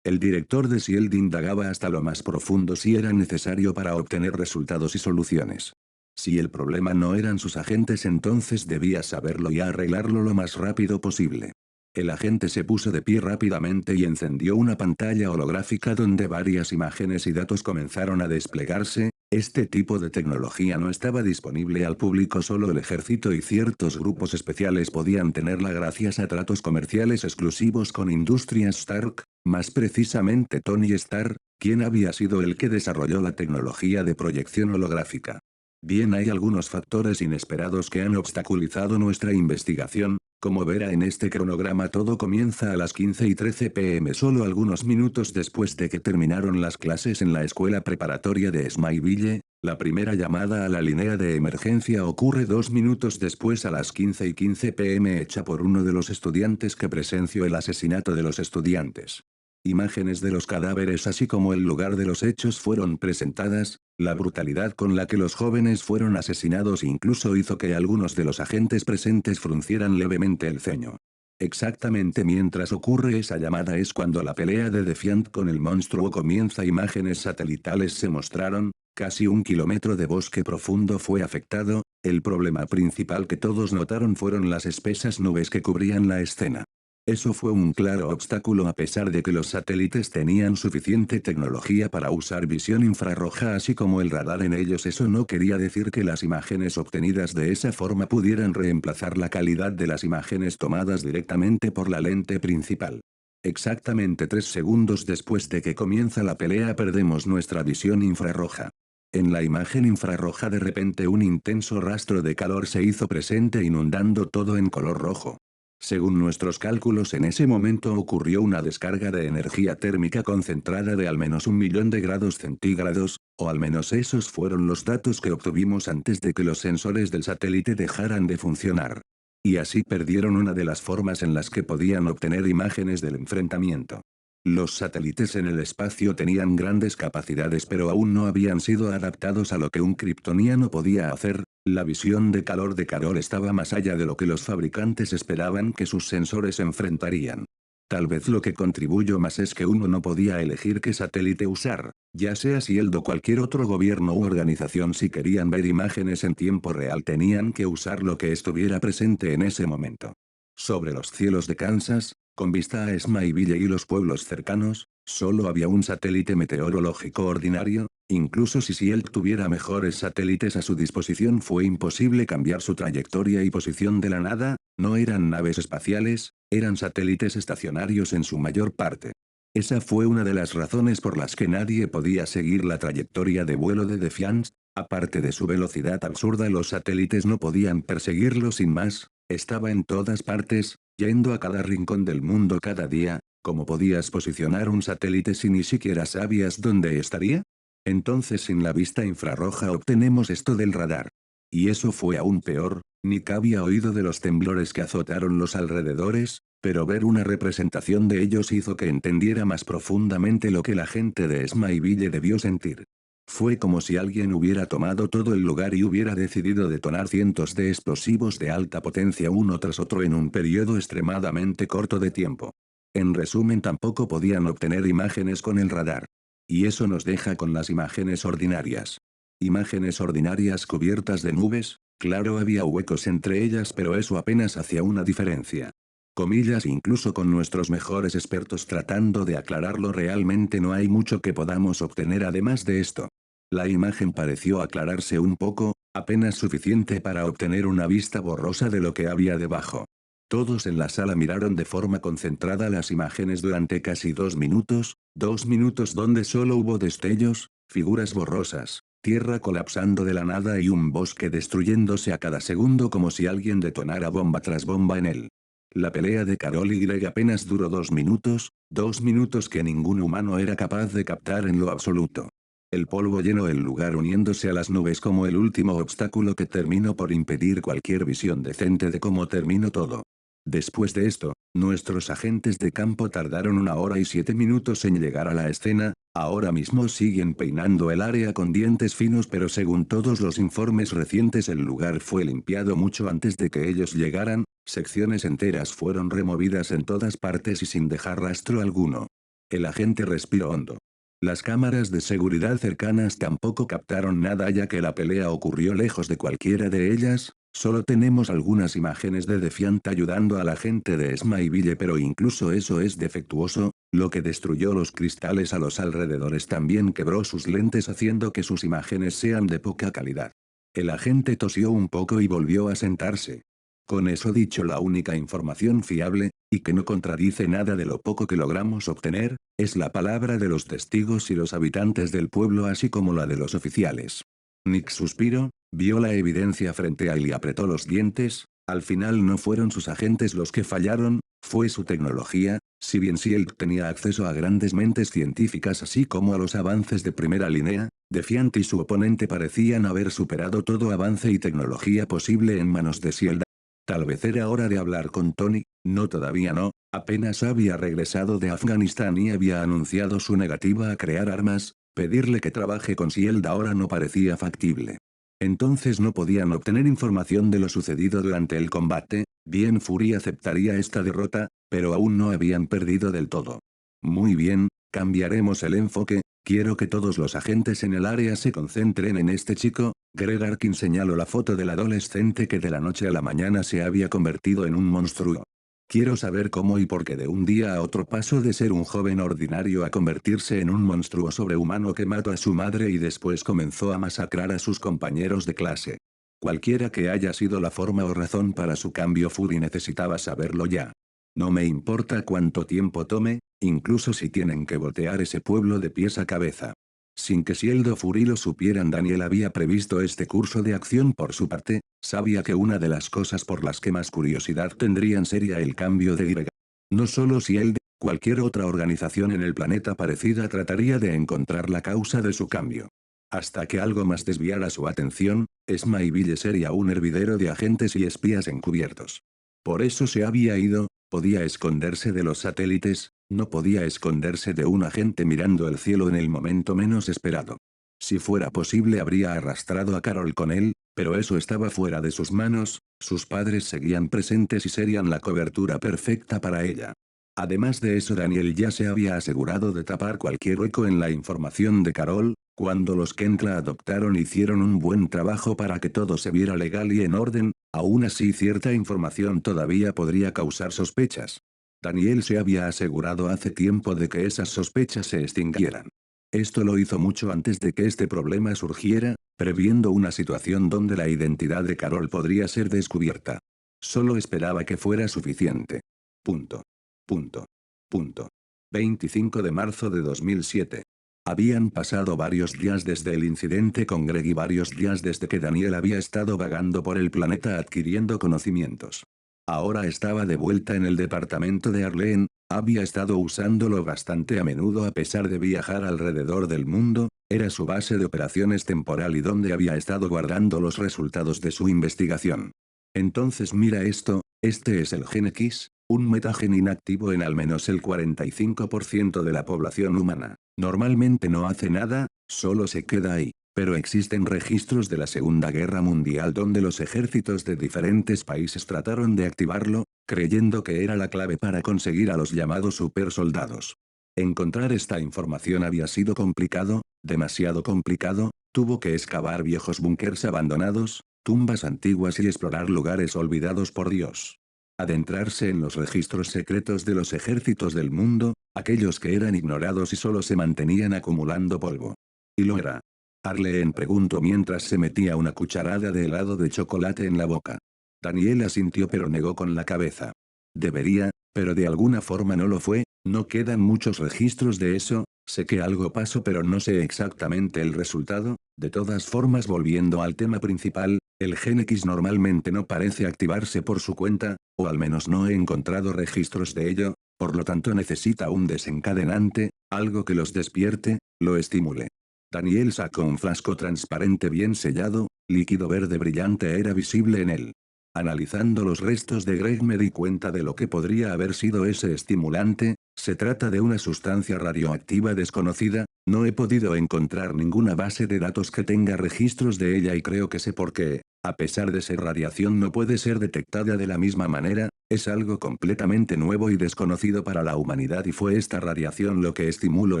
el director de SHIELD indagaba hasta lo más profundo si era necesario para obtener resultados y soluciones. Si el problema no eran sus agentes, entonces debía saberlo y arreglarlo lo más rápido posible. El agente se puso de pie rápidamente y encendió una pantalla holográfica donde varias imágenes y datos comenzaron a desplegarse. Este tipo de tecnología no estaba disponible al público, solo el ejército y ciertos grupos especiales podían tenerla gracias a tratos comerciales exclusivos con Industrias Stark, más precisamente Tony Stark, quien había sido el que desarrolló la tecnología de proyección holográfica. Bien, hay algunos factores inesperados que han obstaculizado nuestra investigación. Como verá en este cronograma, todo comienza a las 15:13 p.m. solo algunos minutos después de que terminaron las clases en la escuela preparatoria de Smileville. La primera llamada a la línea de emergencia ocurre 2 minutos después, a las 15:15 p.m., hecha por uno de los estudiantes que presenció el asesinato de los estudiantes. Imágenes de los cadáveres así como el lugar de los hechos fueron presentadas. La brutalidad con la que los jóvenes fueron asesinados incluso hizo que algunos de los agentes presentes fruncieran levemente el ceño. Exactamente mientras ocurre esa llamada es cuando la pelea de Defiant con el monstruo comienza. Imágenes satelitales se mostraron, Casi 1 kilómetro de bosque profundo fue afectado. El problema principal que todos notaron fueron las espesas nubes que cubrían la escena. Eso fue un claro obstáculo a pesar de que los satélites tenían suficiente tecnología para usar visión infrarroja así como el radar en ellos. Eso no quería decir que las imágenes obtenidas de esa forma pudieran reemplazar la calidad de las imágenes tomadas directamente por la lente principal. Exactamente 3 segundos después de que comienza la pelea perdemos nuestra visión infrarroja. En la imagen infrarroja de repente un intenso rastro de calor se hizo presente inundando todo en color rojo. Según nuestros cálculos en ese momento ocurrió una descarga de energía térmica concentrada de al menos 1.000.000 de grados centígrados, o al menos esos fueron los datos que obtuvimos antes de que los sensores del satélite dejaran de funcionar. Y así perdieron una de las formas en las que podían obtener imágenes del enfrentamiento. Los satélites en el espacio tenían grandes capacidades pero aún no habían sido adaptados a lo que un kryptoniano podía hacer. La visión de calor de Carol estaba más allá de lo que los fabricantes esperaban que sus sensores enfrentarían. Tal vez lo que contribuyó más es que uno no podía elegir qué satélite usar, ya sea Shield o cualquier otro gobierno u organización. Si querían ver imágenes en tiempo real tenían que usar lo que estuviera presente en ese momento. Sobre los cielos de Kansas, con vista a Smyville y los pueblos cercanos, solo había un satélite meteorológico ordinario. Incluso si Shield tuviera mejores satélites a su disposición fue imposible cambiar su trayectoria y posición de la nada. No eran naves espaciales, eran satélites estacionarios en su mayor parte. Esa fue una de las razones por las que nadie podía seguir la trayectoria de vuelo de Defiance. Aparte de su velocidad absurda, los satélites no podían perseguirlo sin más. Estaba en todas partes, yendo a cada rincón del mundo cada día. ¿Cómo podías posicionar un satélite si ni siquiera sabías dónde estaría? Entonces sin la vista infrarroja obtenemos esto del radar. Y eso fue aún peor. Nick había oído de los temblores que azotaron los alrededores, pero ver una representación de ellos hizo que entendiera más profundamente lo que la gente de Smyville debió sentir. Fue como si alguien hubiera tomado todo el lugar y hubiera decidido detonar cientos de explosivos de alta potencia uno tras otro en un periodo extremadamente corto de tiempo. En resumen, tampoco podían obtener imágenes con el radar. Y eso nos deja con las imágenes ordinarias. Imágenes ordinarias cubiertas de nubes. Claro, había huecos entre ellas, pero eso apenas hacía una diferencia. Comillas, incluso con nuestros mejores expertos tratando de aclararlo realmente no hay mucho que podamos obtener además de esto. La imagen pareció aclararse un poco, apenas suficiente para obtener una vista borrosa de lo que había debajo. Todos en la sala miraron de forma concentrada las imágenes durante casi 2 minutos, 2 minutos donde solo hubo destellos, figuras borrosas, tierra colapsando de la nada y un bosque destruyéndose a cada segundo como si alguien detonara bomba tras bomba en él. La pelea de Carol y apenas duró 2 minutos, 2 minutos que ningún humano era capaz de captar en lo absoluto. El polvo llenó el lugar uniéndose a las nubes como el último obstáculo que terminó por impedir cualquier visión decente de cómo terminó todo. Después de esto, nuestros agentes de campo tardaron 1 hora y 7 minutos en llegar a la escena. Ahora mismo siguen peinando el área con dientes finos, pero según todos los informes recientes el lugar fue limpiado mucho antes de que ellos llegaran. Secciones enteras fueron removidas en todas partes y sin dejar rastro alguno. El agente respiró hondo. Las cámaras de seguridad cercanas tampoco captaron nada ya que la pelea ocurrió lejos de cualquiera de ellas. Solo tenemos algunas imágenes de Defiant ayudando a la gente de Smyville, pero incluso eso es defectuoso. Lo que destruyó los cristales a los alrededores también quebró sus lentes haciendo que sus imágenes sean de poca calidad. El agente tosió un poco y volvió a sentarse. Con eso dicho, la única información fiable, y que no contradice nada de lo poco que logramos obtener, es la palabra de los testigos y los habitantes del pueblo así como la de los oficiales. Nick suspiró, vio la evidencia frente a él y apretó los dientes. Al final no fueron sus agentes los que fallaron, fue su tecnología. Si bien Shield tenía acceso a grandes mentes científicas así como a los avances de primera línea, Defiant y su oponente parecían haber superado todo avance y tecnología posible en manos de Shield. Tal vez era hora de hablar con Tony. No, todavía no, apenas había regresado de Afganistán y había anunciado su negativa a crear armas. Pedirle que trabaje con Shield ahora no parecía factible. Entonces no podían obtener información de lo sucedido durante el combate. Bien, Fury aceptaría esta derrota, pero aún no habían perdido del todo. Muy bien, cambiaremos el enfoque. Quiero que todos los agentes en el área se concentren en este chico. Greg Arkin señaló la foto del adolescente que de la noche a la mañana se había convertido en un monstruo. Quiero saber cómo y por qué de un día a otro pasó de ser un joven ordinario a convertirse en un monstruo sobrehumano que mató a su madre y después comenzó a masacrar a sus compañeros de clase. Cualquiera que haya sido la forma o razón para su cambio, Fury necesitaba saberlo ya. No me importa cuánto tiempo tome, incluso si tienen que voltear ese pueblo de pies a cabeza. Sin que Shield o Fury lo supieran, Daniel había previsto este curso de acción por su parte. Sabía que una de las cosas por las que más curiosidad tendrían sería el cambio de Greg. No solo Shield, cualquier otra organización en el planeta parecida trataría de encontrar la causa de su cambio. Hasta que algo más desviara su atención, Smallville sería un hervidero de agentes y espías encubiertos. Por eso se había ido. Podía esconderse de los satélites, no podía esconderse de un agente mirando el cielo en el momento menos esperado. Si fuera posible habría arrastrado a Carol con él, pero eso estaba fuera de sus manos. Sus padres seguían presentes y serían la cobertura perfecta para ella. Además de eso, Daniel ya se había asegurado de tapar cualquier hueco en la información de Carol. Cuando los Kent la adoptaron hicieron un buen trabajo para que todo se viera legal y en orden. Aún así, cierta información todavía podría causar sospechas. Daniel se había asegurado hace tiempo de que esas sospechas se extinguieran. Esto lo hizo mucho antes de que este problema surgiera, previendo una situación donde la identidad de Carol podría ser descubierta. Solo esperaba que fuera suficiente. Punto. Punto. Punto. 25 de marzo de 2007. Habían pasado varios días desde el incidente con Greg y varios días desde que Daniel había estado vagando por el planeta adquiriendo conocimientos. Ahora estaba de vuelta en el departamento de Arlene. Había estado usándolo bastante a menudo a pesar de viajar alrededor del mundo. Era su base de operaciones temporal y donde había estado guardando los resultados de su investigación. Entonces mira esto, este es el Gen X, un metagen inactivo en al menos el 45% de la población humana. Normalmente no hace nada, solo se queda ahí. Pero existen registros de la Segunda Guerra Mundial donde los ejércitos de diferentes países trataron de activarlo, creyendo que era la clave para conseguir a los llamados supersoldados. Encontrar esta información había sido complicado, demasiado complicado. Tuvo que excavar viejos búnkers abandonados, tumbas antiguas y explorar lugares olvidados por Dios. Adentrarse en los registros secretos de los ejércitos del mundo, aquellos que eran ignorados y solo se mantenían acumulando polvo. Y lo era. Arlene preguntó mientras se metía una cucharada de helado de chocolate en la boca. Daniel asintió pero negó con la cabeza. Debería, pero de alguna forma no lo fue. No quedan muchos registros de eso. Sé que algo pasó pero no sé exactamente el resultado. De todas formas, volviendo al tema principal, el Gen X normalmente no parece activarse por su cuenta, o al menos no he encontrado registros de ello. Por lo tanto necesita un desencadenante, algo que los despierte, lo estimule. Daniel sacó un frasco transparente bien sellado, líquido verde brillante era visible en él. Analizando los restos de Greg me di cuenta de lo que podría haber sido ese estimulante. Se trata de una sustancia radioactiva desconocida. No he podido encontrar ninguna base de datos que tenga registros de ella y creo que sé por qué. A pesar de ser radiación no puede ser detectada de la misma manera. Es algo completamente nuevo y desconocido para la humanidad y fue esta radiación lo que estimuló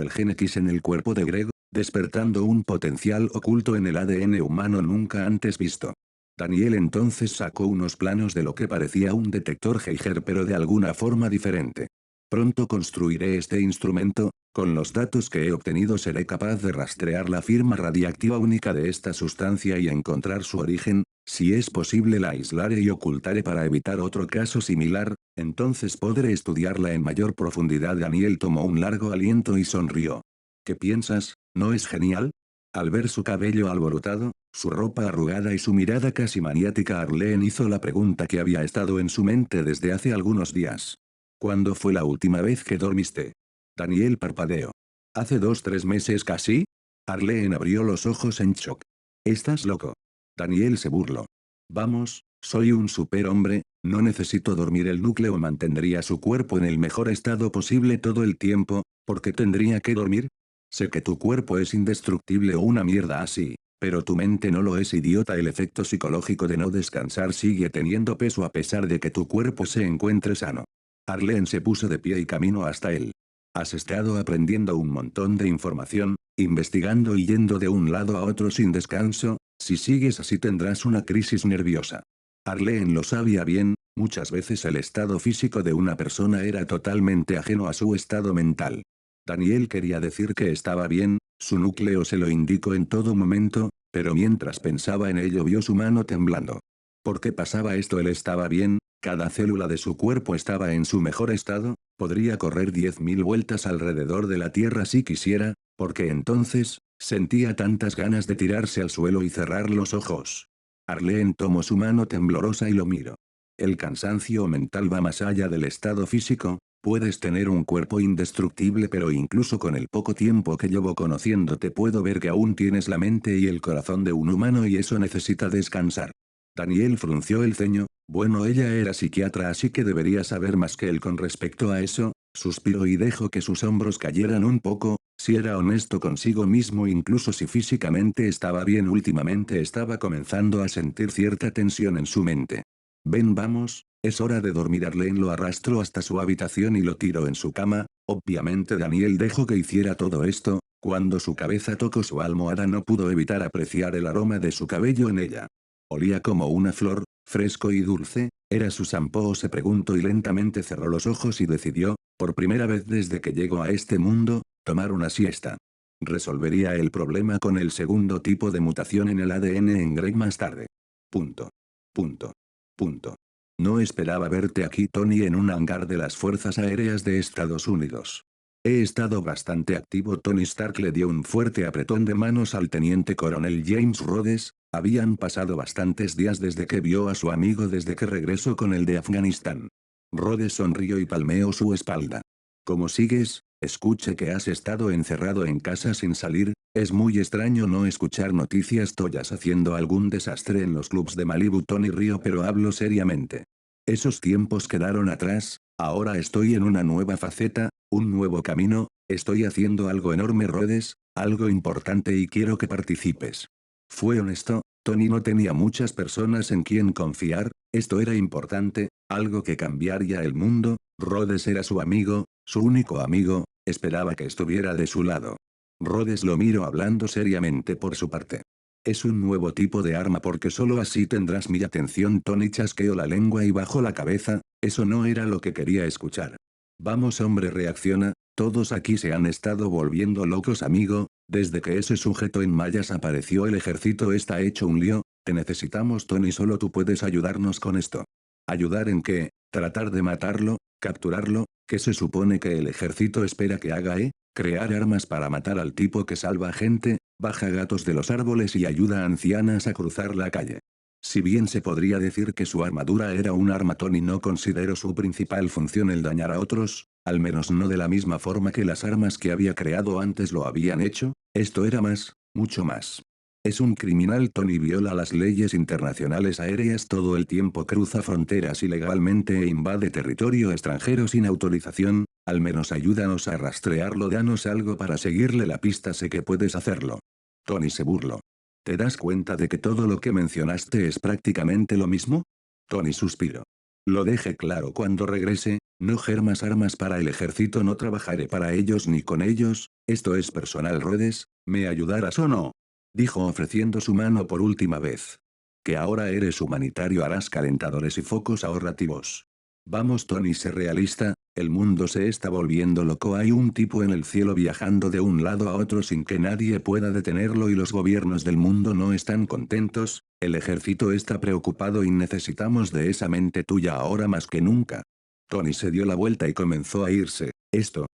el Gen X en el cuerpo de Greg, despertando un potencial oculto en el ADN humano nunca antes visto. Daniel entonces sacó unos planos de lo que parecía un detector Geiger pero de alguna forma diferente. Pronto construiré este instrumento. Con los datos que he obtenido seré capaz de rastrear la firma radiactiva única de esta sustancia y encontrar su origen. Si es posible la aislaré y ocultaré para evitar otro caso similar. Entonces podré estudiarla en mayor profundidad. Daniel tomó un largo aliento y sonrió. ¿Qué piensas? ¿No es genial? Al ver su cabello alborotado, su ropa arrugada y su mirada casi maniática, Arlene hizo la pregunta que había estado en su mente desde hace algunos días. ¿Cuándo fue la última vez que dormiste? Daniel parpadeó. ¿Hace 2-3 meses casi? Arlene abrió los ojos en shock. ¿Estás loco? Daniel se burló. Vamos, soy un superhombre, no necesito dormir. El núcleo mantendría su cuerpo en el mejor estado posible todo el tiempo. ¿Por qué tendría que dormir? Sé que tu cuerpo es indestructible o una mierda así, pero tu mente no lo es, idiota. El efecto psicológico de no descansar sigue teniendo peso a pesar de que tu cuerpo se encuentre sano. Arlene se puso de pie y caminó hasta él. Has estado aprendiendo un montón de información, investigando y yendo de un lado a otro sin descanso. Si sigues así tendrás una crisis nerviosa. Arlene lo sabía bien, muchas veces el estado físico de una persona era totalmente ajeno a su estado mental. Daniel quería decir que estaba bien, su núcleo se lo indicó en todo momento, pero mientras pensaba en ello vio su mano temblando. ¿Por qué pasaba esto? Él estaba bien, cada célula de su cuerpo estaba en su mejor estado, podría correr 10.000 vueltas alrededor de la Tierra si quisiera, porque entonces, sentía tantas ganas de tirarse al suelo y cerrar los ojos. Arlene tomó su mano temblorosa y lo miró. El cansancio mental va más allá del estado físico, puedes tener un cuerpo indestructible pero incluso con el poco tiempo que llevo conociéndote puedo ver que aún tienes la mente y el corazón de un humano y eso necesita descansar. Daniel frunció el ceño, bueno ella era psiquiatra así que debería saber más que él con respecto a eso, suspiró y dejó que sus hombros cayeran un poco, si era honesto consigo mismo incluso si físicamente estaba bien últimamente estaba comenzando a sentir cierta tensión en su mente. Ven vamos, es hora de dormir. Arlene lo arrastró hasta su habitación y lo tiró en su cama, obviamente Daniel dejó que hiciera todo esto, cuando su cabeza tocó su almohada no pudo evitar apreciar el aroma de su cabello en ella. Olía como una flor, fresco y dulce, ¿era su shampoo? Se preguntó y lentamente cerró los ojos y decidió, por primera vez desde que llegó a este mundo, tomar una siesta. Resolvería el problema con el segundo tipo de mutación en el ADN en Greg más tarde. Punto. Punto. Punto. No esperaba verte aquí Tony en un hangar de las Fuerzas Aéreas de Estados Unidos. He estado bastante activo. Tony Stark le dio un fuerte apretón de manos al teniente coronel James Rhodes, habían pasado bastantes días desde que vio a su amigo desde que regresó con el de Afganistán. Rhodes sonrió y palmeó su espalda. ¿Cómo sigues? Escuché que has estado encerrado en casa sin salir, es muy extraño no escuchar noticias tuyas haciendo algún desastre en los clubs de Malibu. Tony rió pero hablo seriamente. Esos tiempos quedaron atrás, ahora estoy en una nueva faceta, un nuevo camino, estoy haciendo algo enorme Rhodes, algo importante y quiero que participes. Fue honesto, Tony no tenía muchas personas en quien confiar, esto era importante, algo que cambiaría el mundo, Rhodes era su amigo, su único amigo, esperaba que estuviera de su lado. Rhodes lo miró hablando seriamente por su parte. Es un nuevo tipo de arma porque solo así tendrás mi atención. Tony chasqueó la lengua y bajó la cabeza, eso no era lo que quería escuchar. Vamos hombre reacciona, todos aquí se han estado volviendo locos amigo, desde que ese sujeto en mallas apareció el ejército está hecho un lío, te necesitamos Tony solo tú puedes ayudarnos con esto. ¿Ayudar en qué? ¿Tratar de matarlo? ¿Capturarlo? ¿Qué se supone que el ejército espera que haga crear armas para matar al tipo que salva gente, baja gatos de los árboles y ayuda a ancianas a cruzar la calle? Si bien se podría decir que su armadura era un arma Tony no consideró su principal función el dañar a otros, al menos no de la misma forma que las armas que había creado antes lo habían hecho, esto era más, mucho más. Es un criminal Tony viola las leyes internacionales aéreas todo el tiempo cruza fronteras ilegalmente e invade territorio extranjero sin autorización, al menos ayúdanos a rastrearlo danos algo para seguirle la pista sé que puedes hacerlo. Tony se burló. ¿Te das cuenta de que todo lo que mencionaste es prácticamente lo mismo? Tony suspiró. Lo dejé claro cuando regrese, no germas armas para el ejército no trabajaré para ellos ni con ellos, esto es personal Rhodes, ¿me ayudarás o no? Dijo ofreciendo su mano por última vez. Que ahora eres humanitario harás calentadores y focos ahorrativos. Vamos Tony sé realista, el mundo se está volviendo loco hay un tipo en el cielo viajando de un lado a otro sin que nadie pueda detenerlo y los gobiernos del mundo no están contentos, el ejército está preocupado y necesitamos de esa mente tuya ahora más que nunca. Tony se dio la vuelta y comenzó a irse, esto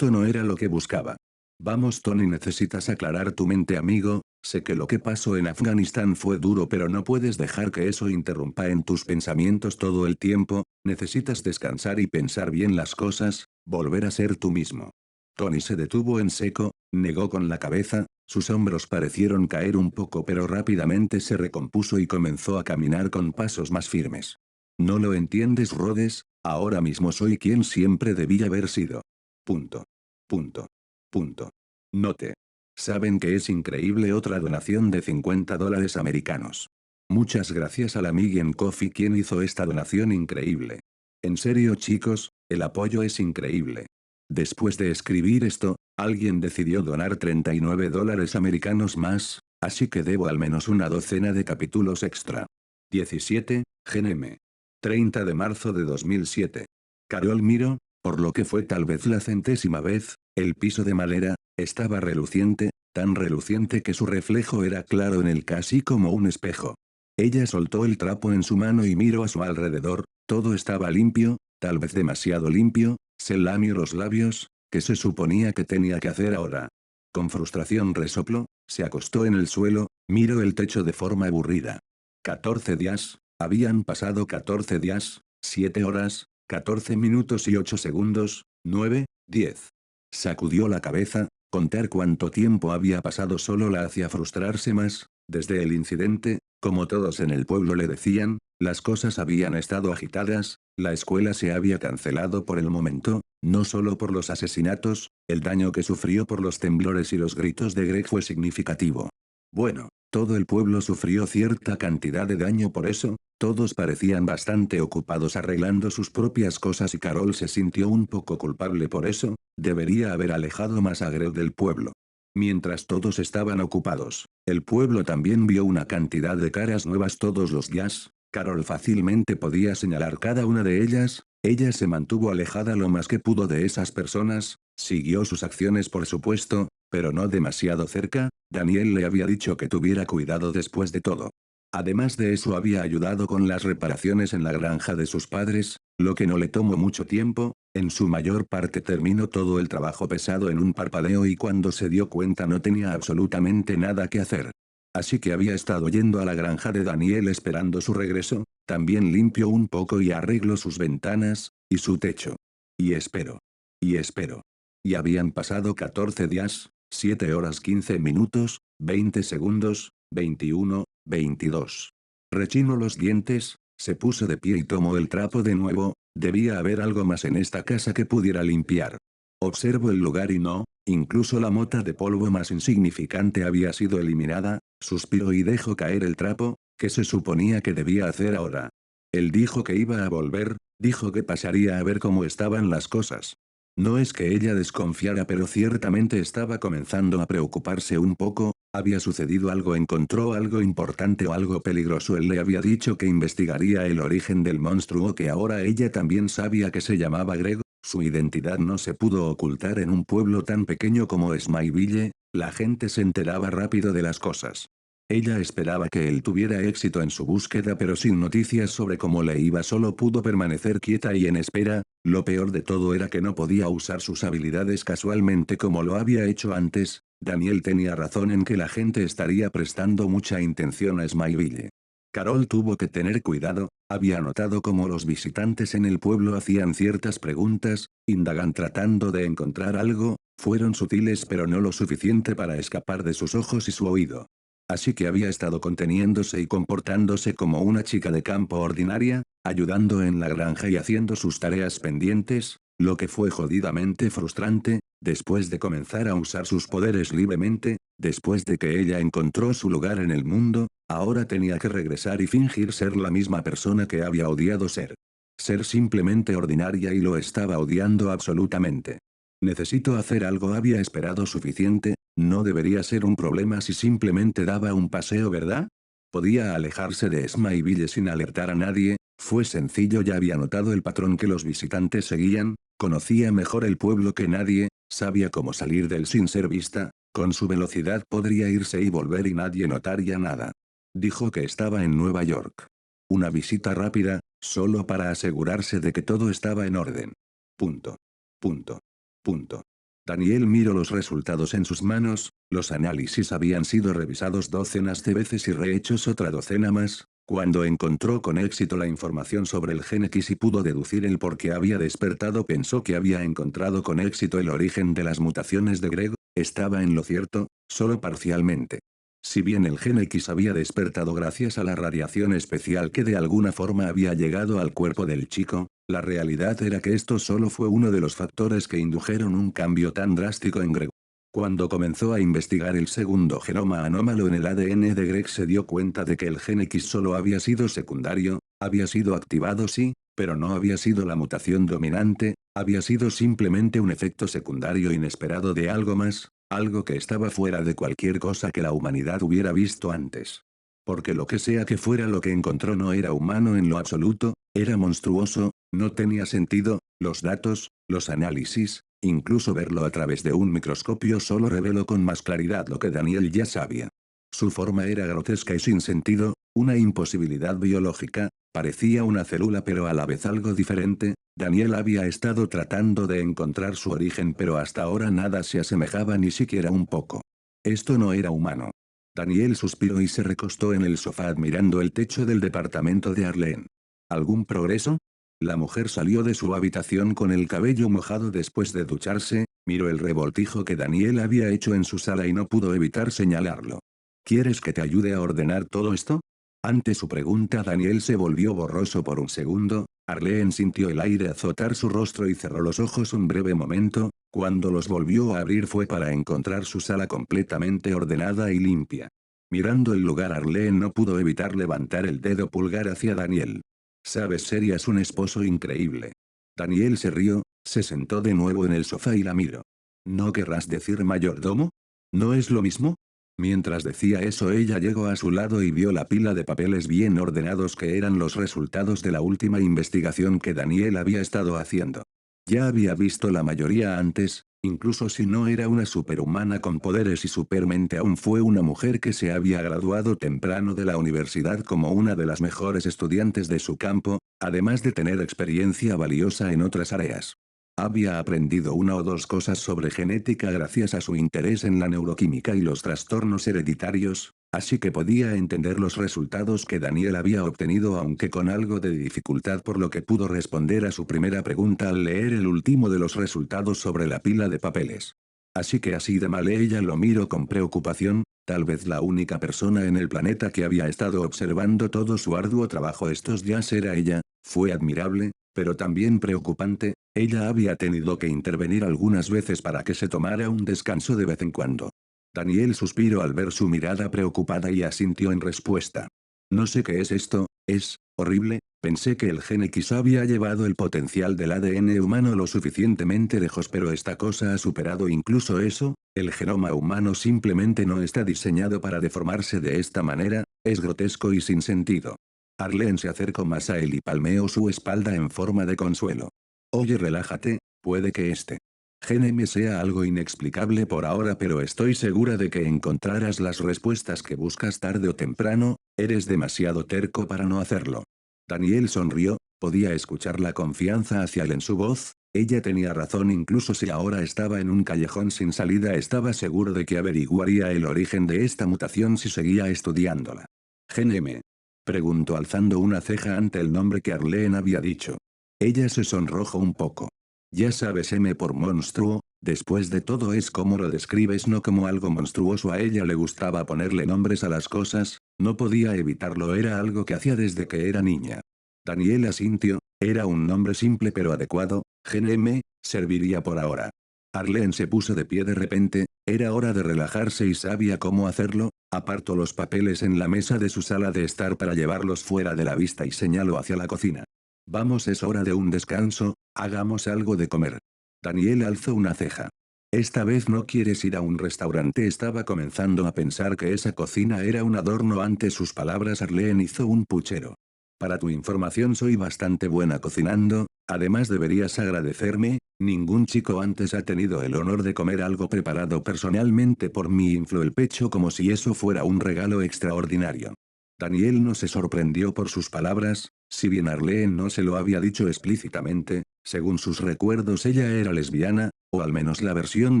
no era lo que buscaba. Vamos Tony necesitas aclarar tu mente amigo, sé que lo que pasó en Afganistán fue duro pero no puedes dejar que eso interrumpa en tus pensamientos todo el tiempo, necesitas descansar y pensar bien las cosas, volver a ser tú mismo. Tony se detuvo en seco, negó con la cabeza, sus hombros parecieron caer un poco pero rápidamente se recompuso y comenzó a caminar con pasos más firmes. No lo entiendes Rhodes, ahora mismo soy quien siempre debí haber sido. Punto. Punto. Punto. Note. Saben que es increíble otra donación de $50 americanos. Muchas gracias al amigo en Coffee quien hizo esta donación increíble. En serio chicos, el apoyo es increíble. Después de escribir esto, Alguien decidió donar 39 dólares americanos más, así que debo al menos una docena de capítulos extra. 17, GNM. 30 de marzo de 2007. Carol miró, por lo que fue tal vez la centésima vez, el piso de madera, estaba reluciente, tan reluciente que su reflejo era claro en él casi como un espejo. Ella soltó el trapo en su mano y miró a su alrededor, todo estaba limpio, tal vez demasiado limpio, se lamió los labios, ¿qué se suponía que tenía que hacer ahora? Con frustración resopló, se acostó en el suelo, miró el techo de forma aburrida. 14 días, habían pasado 14 días, 7 horas, 14 minutos y 8 segundos, 9, 10. Sacudió la cabeza, contar cuánto tiempo había pasado solo la hacía frustrarse más, desde el incidente, como todos en el pueblo le decían, las cosas habían estado agitadas, la escuela se había cancelado por el momento, no solo por los asesinatos, el daño que sufrió por los temblores y los gritos de Greg fue significativo. Bueno, todo el pueblo sufrió cierta cantidad de daño por eso, todos parecían bastante ocupados arreglando sus propias cosas y Carol se sintió un poco culpable por eso, debería haber alejado más a Greg del pueblo. Mientras todos estaban ocupados, el pueblo también vio una cantidad de caras nuevas todos los días, Carol fácilmente podía señalar cada una de ellas, ella se mantuvo alejada lo más que pudo de esas personas, siguió sus acciones por supuesto, pero no demasiado cerca, Daniel le había dicho que tuviera cuidado después de todo. Además de eso había ayudado con las reparaciones en la granja de sus padres, lo que no le tomó mucho tiempo, en su mayor parte terminó todo el trabajo pesado en un parpadeo y cuando se dio cuenta no tenía absolutamente nada que hacer. Así que había estado yendo a la granja de Daniel esperando su regreso, también limpió un poco y arregló sus ventanas, y su techo. Y espero. Y espero. Y habían pasado 14 días, 7 horas 15 minutos, 20 segundos, 21, 22. Rechinó los dientes, se puso de pie y tomó el trapo de nuevo, debía haber algo más en esta casa que pudiera limpiar. Observo el lugar y no, incluso la mota de polvo más insignificante había sido eliminada, suspiró y dejó caer el trapo, ¿qué se suponía que debía hacer ahora? Él dijo que iba a volver, dijo que pasaría a ver cómo estaban las cosas. No es que ella desconfiara pero ciertamente estaba comenzando a preocuparse un poco, había sucedido algo, encontró algo importante o algo peligroso. Él le había dicho que investigaría el origen del monstruo que ahora ella también sabía que se llamaba Greg, su identidad no se pudo ocultar en un pueblo tan pequeño como Smileville, la gente se enteraba rápido de las cosas. Ella esperaba que él tuviera éxito en su búsqueda pero sin noticias sobre cómo le iba solo pudo permanecer quieta y en espera, lo peor de todo era que no podía usar sus habilidades casualmente como lo había hecho antes, Daniel tenía razón en que la gente estaría prestando mucha atención a Smileville. Carol tuvo que tener cuidado, había notado cómo los visitantes en el pueblo hacían ciertas preguntas, indagan tratando de encontrar algo, fueron sutiles pero no lo suficiente para escapar de sus ojos y su oído. Así que había estado conteniéndose y comportándose como una chica de campo ordinaria, ayudando en la granja y haciendo sus tareas pendientes, lo que fue jodidamente frustrante, después de comenzar a usar sus poderes libremente, después de que ella encontró su lugar en el mundo, ahora tenía que regresar y fingir ser la misma persona que había odiado ser. Ser simplemente ordinaria y lo estaba odiando absolutamente. Necesito hacer algo, había esperado suficiente, no debería ser un problema si simplemente daba un paseo, ¿verdad? Podía alejarse de Smileville sin alertar a nadie, fue sencillo, ya había notado el patrón que los visitantes seguían, conocía mejor el pueblo que nadie, sabía cómo salir del sin ser vista, con su velocidad podría irse y volver y nadie notaría nada. Dijo que estaba en Nueva York. Una visita rápida, solo para asegurarse de que todo estaba en orden. Punto. Punto. Punto. Daniel miró los resultados en sus manos, los análisis habían sido revisados docenas de veces y rehechos otra docena más, cuando encontró con éxito la información sobre el gen X y pudo deducir el por qué había despertado, pensó que había encontrado con éxito el origen de las mutaciones de Greg, estaba en lo cierto, solo parcialmente. Si bien el gen X había despertado gracias a la radiación especial que de alguna forma había llegado al cuerpo del chico, la realidad era que esto solo fue uno de los factores que indujeron un cambio tan drástico en Greg. Cuando comenzó a investigar el segundo genoma anómalo en el ADN de Greg se dio cuenta de que el gen X solo había sido secundario, había sido activado sí, pero no había sido la mutación dominante, Había sido simplemente un efecto secundario inesperado de algo más, algo que estaba fuera de cualquier cosa que la humanidad hubiera visto antes. Porque lo que sea que fuera lo que encontró no era humano en lo absoluto, era monstruoso, no tenía sentido, los datos, los análisis, incluso verlo a través de un microscopio solo reveló con más claridad lo que Daniel ya sabía. Su forma era grotesca y sin sentido, una imposibilidad biológica, parecía una célula pero a la vez algo diferente. Daniel había estado tratando de encontrar su origen pero hasta ahora nada se asemejaba ni siquiera un poco. Esto no era humano. Daniel suspiró y se recostó en el sofá admirando el techo del departamento de Arlene. ¿Algún progreso? La mujer salió de su habitación con el cabello mojado después de ducharse, miró el revoltijo que Daniel había hecho en su sala y no pudo evitar señalarlo. ¿Quieres que te ayude a ordenar todo esto? Ante su pregunta Daniel se volvió borroso por un segundo, Arlene sintió el aire azotar su rostro y cerró los ojos un breve momento, cuando los volvió a abrir fue para encontrar su sala completamente ordenada y limpia. Mirando el lugar Arlene no pudo evitar levantar el dedo pulgar hacia Daniel. Sabes, serías un esposo increíble. Daniel se rió, se sentó de nuevo en el sofá y la miró. ¿No querrás decir mayordomo? ¿No es lo mismo? Mientras decía eso ella llegó a su lado y vio la pila de papeles bien ordenados que eran los resultados de la última investigación que Daniel había estado haciendo. Ya había visto la mayoría antes, incluso si no era una superhumana con poderes y supermente aún fue una mujer que se había graduado temprano de la universidad como una de las mejores estudiantes de su campo, además de tener experiencia valiosa en otras áreas. Había aprendido una o dos cosas sobre genética gracias a su interés en la neuroquímica y los trastornos hereditarios, así que podía entender los resultados que Daniel había obtenido aunque con algo de dificultad por lo que pudo responder a su primera pregunta al leer el último de los resultados sobre la pila de papeles. Así que así de mal ella lo miró con preocupación, tal vez la única persona en el planeta que había estado observando todo su arduo trabajo estos días era ella, fue admirable, pero también preocupante, ella había tenido que intervenir algunas veces para que se tomara un descanso de vez en cuando. Daniel suspiró al ver su mirada preocupada y asintió en respuesta. No sé qué es esto, es horrible, pensé que el gen X había llevado el potencial del ADN humano lo suficientemente lejos pero esta cosa ha superado incluso eso, el genoma humano simplemente no está diseñado para deformarse de esta manera, es grotesco y sin sentido. Arlene se acercó más a él y palmeó su espalda en forma de consuelo. Oye, relájate, puede que este GNM sea algo inexplicable por ahora pero estoy segura de que encontrarás las respuestas que buscas tarde o temprano, eres demasiado terco para no hacerlo. Daniel sonrió, podía escuchar la confianza hacia él en su voz, ella tenía razón incluso si ahora estaba en un callejón sin salida estaba seguro de que averiguaría el origen de esta mutación si seguía estudiándola. GNM. Preguntó alzando una ceja ante el nombre que Arlene había dicho. Ella se sonrojó un poco. Ya sabes, M por monstruo, después de todo es como lo describes, no como algo monstruoso. A ella le gustaba ponerle nombres a las cosas, no podía evitarlo, era algo que hacía desde que era niña. Daniela asintió, era un nombre simple pero adecuado, GNM, serviría por ahora. Arlene se puso de pie de repente, era hora de relajarse y sabía cómo hacerlo, apartó los papeles en la mesa de su sala de estar para llevarlos fuera de la vista y señaló hacia la cocina. Vamos, es hora de un descanso, hagamos algo de comer. Daniel alzó una ceja. Esta vez no quieres ir a un restaurante. Estaba comenzando a pensar que esa cocina era un adorno ante sus palabras. Arlene hizo un puchero. Para tu información soy bastante buena cocinando, además deberías agradecerme, ningún chico antes ha tenido el honor de comer algo preparado personalmente por mí. Infló el pecho como si eso fuera un regalo extraordinario. Daniel no se sorprendió por sus palabras, si bien Arlene no se lo había dicho explícitamente, según sus recuerdos ella era lesbiana, o al menos la versión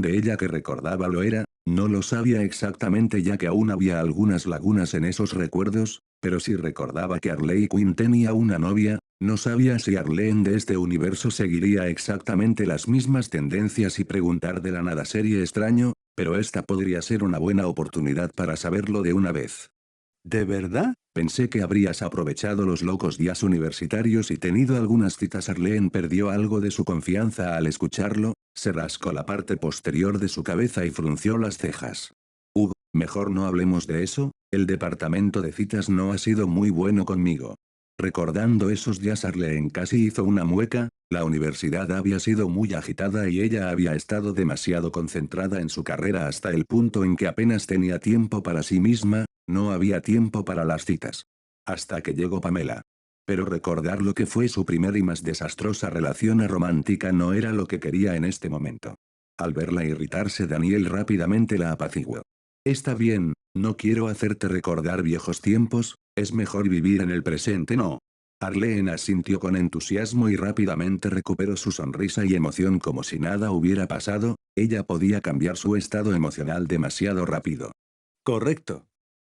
de ella que recordaba lo era, no lo sabía exactamente ya que aún había algunas lagunas en esos recuerdos, pero sí recordaba que Harley Quinn tenía una novia, no sabía si Arlene de este universo seguiría exactamente las mismas tendencias y preguntar de la nada sería extraño, pero esta podría ser una buena oportunidad para saberlo de una vez. ¿De verdad? Pensé que habrías aprovechado los locos días universitarios y tenido algunas citas. Arlene perdió algo de su confianza al escucharlo, se rascó la parte posterior de su cabeza y frunció las cejas. Mejor no hablemos de eso, el departamento de citas no ha sido muy bueno conmigo. Recordando esos días Arlene casi hizo una mueca, la universidad había sido muy agitada y ella había estado demasiado concentrada en su carrera hasta el punto en que apenas tenía tiempo para sí misma, no había tiempo para las citas. Hasta que llegó Pamela. Pero recordar lo que fue su primer y más desastrosa relación romántica no era lo que quería en este momento. Al verla irritarse Daniel rápidamente la apaciguó. Está bien, no quiero hacerte recordar viejos tiempos, es mejor vivir en el presente, ¿no? Arlene asintió con entusiasmo y rápidamente recuperó su sonrisa y emoción como si nada hubiera pasado, ella podía cambiar su estado emocional demasiado rápido. Correcto.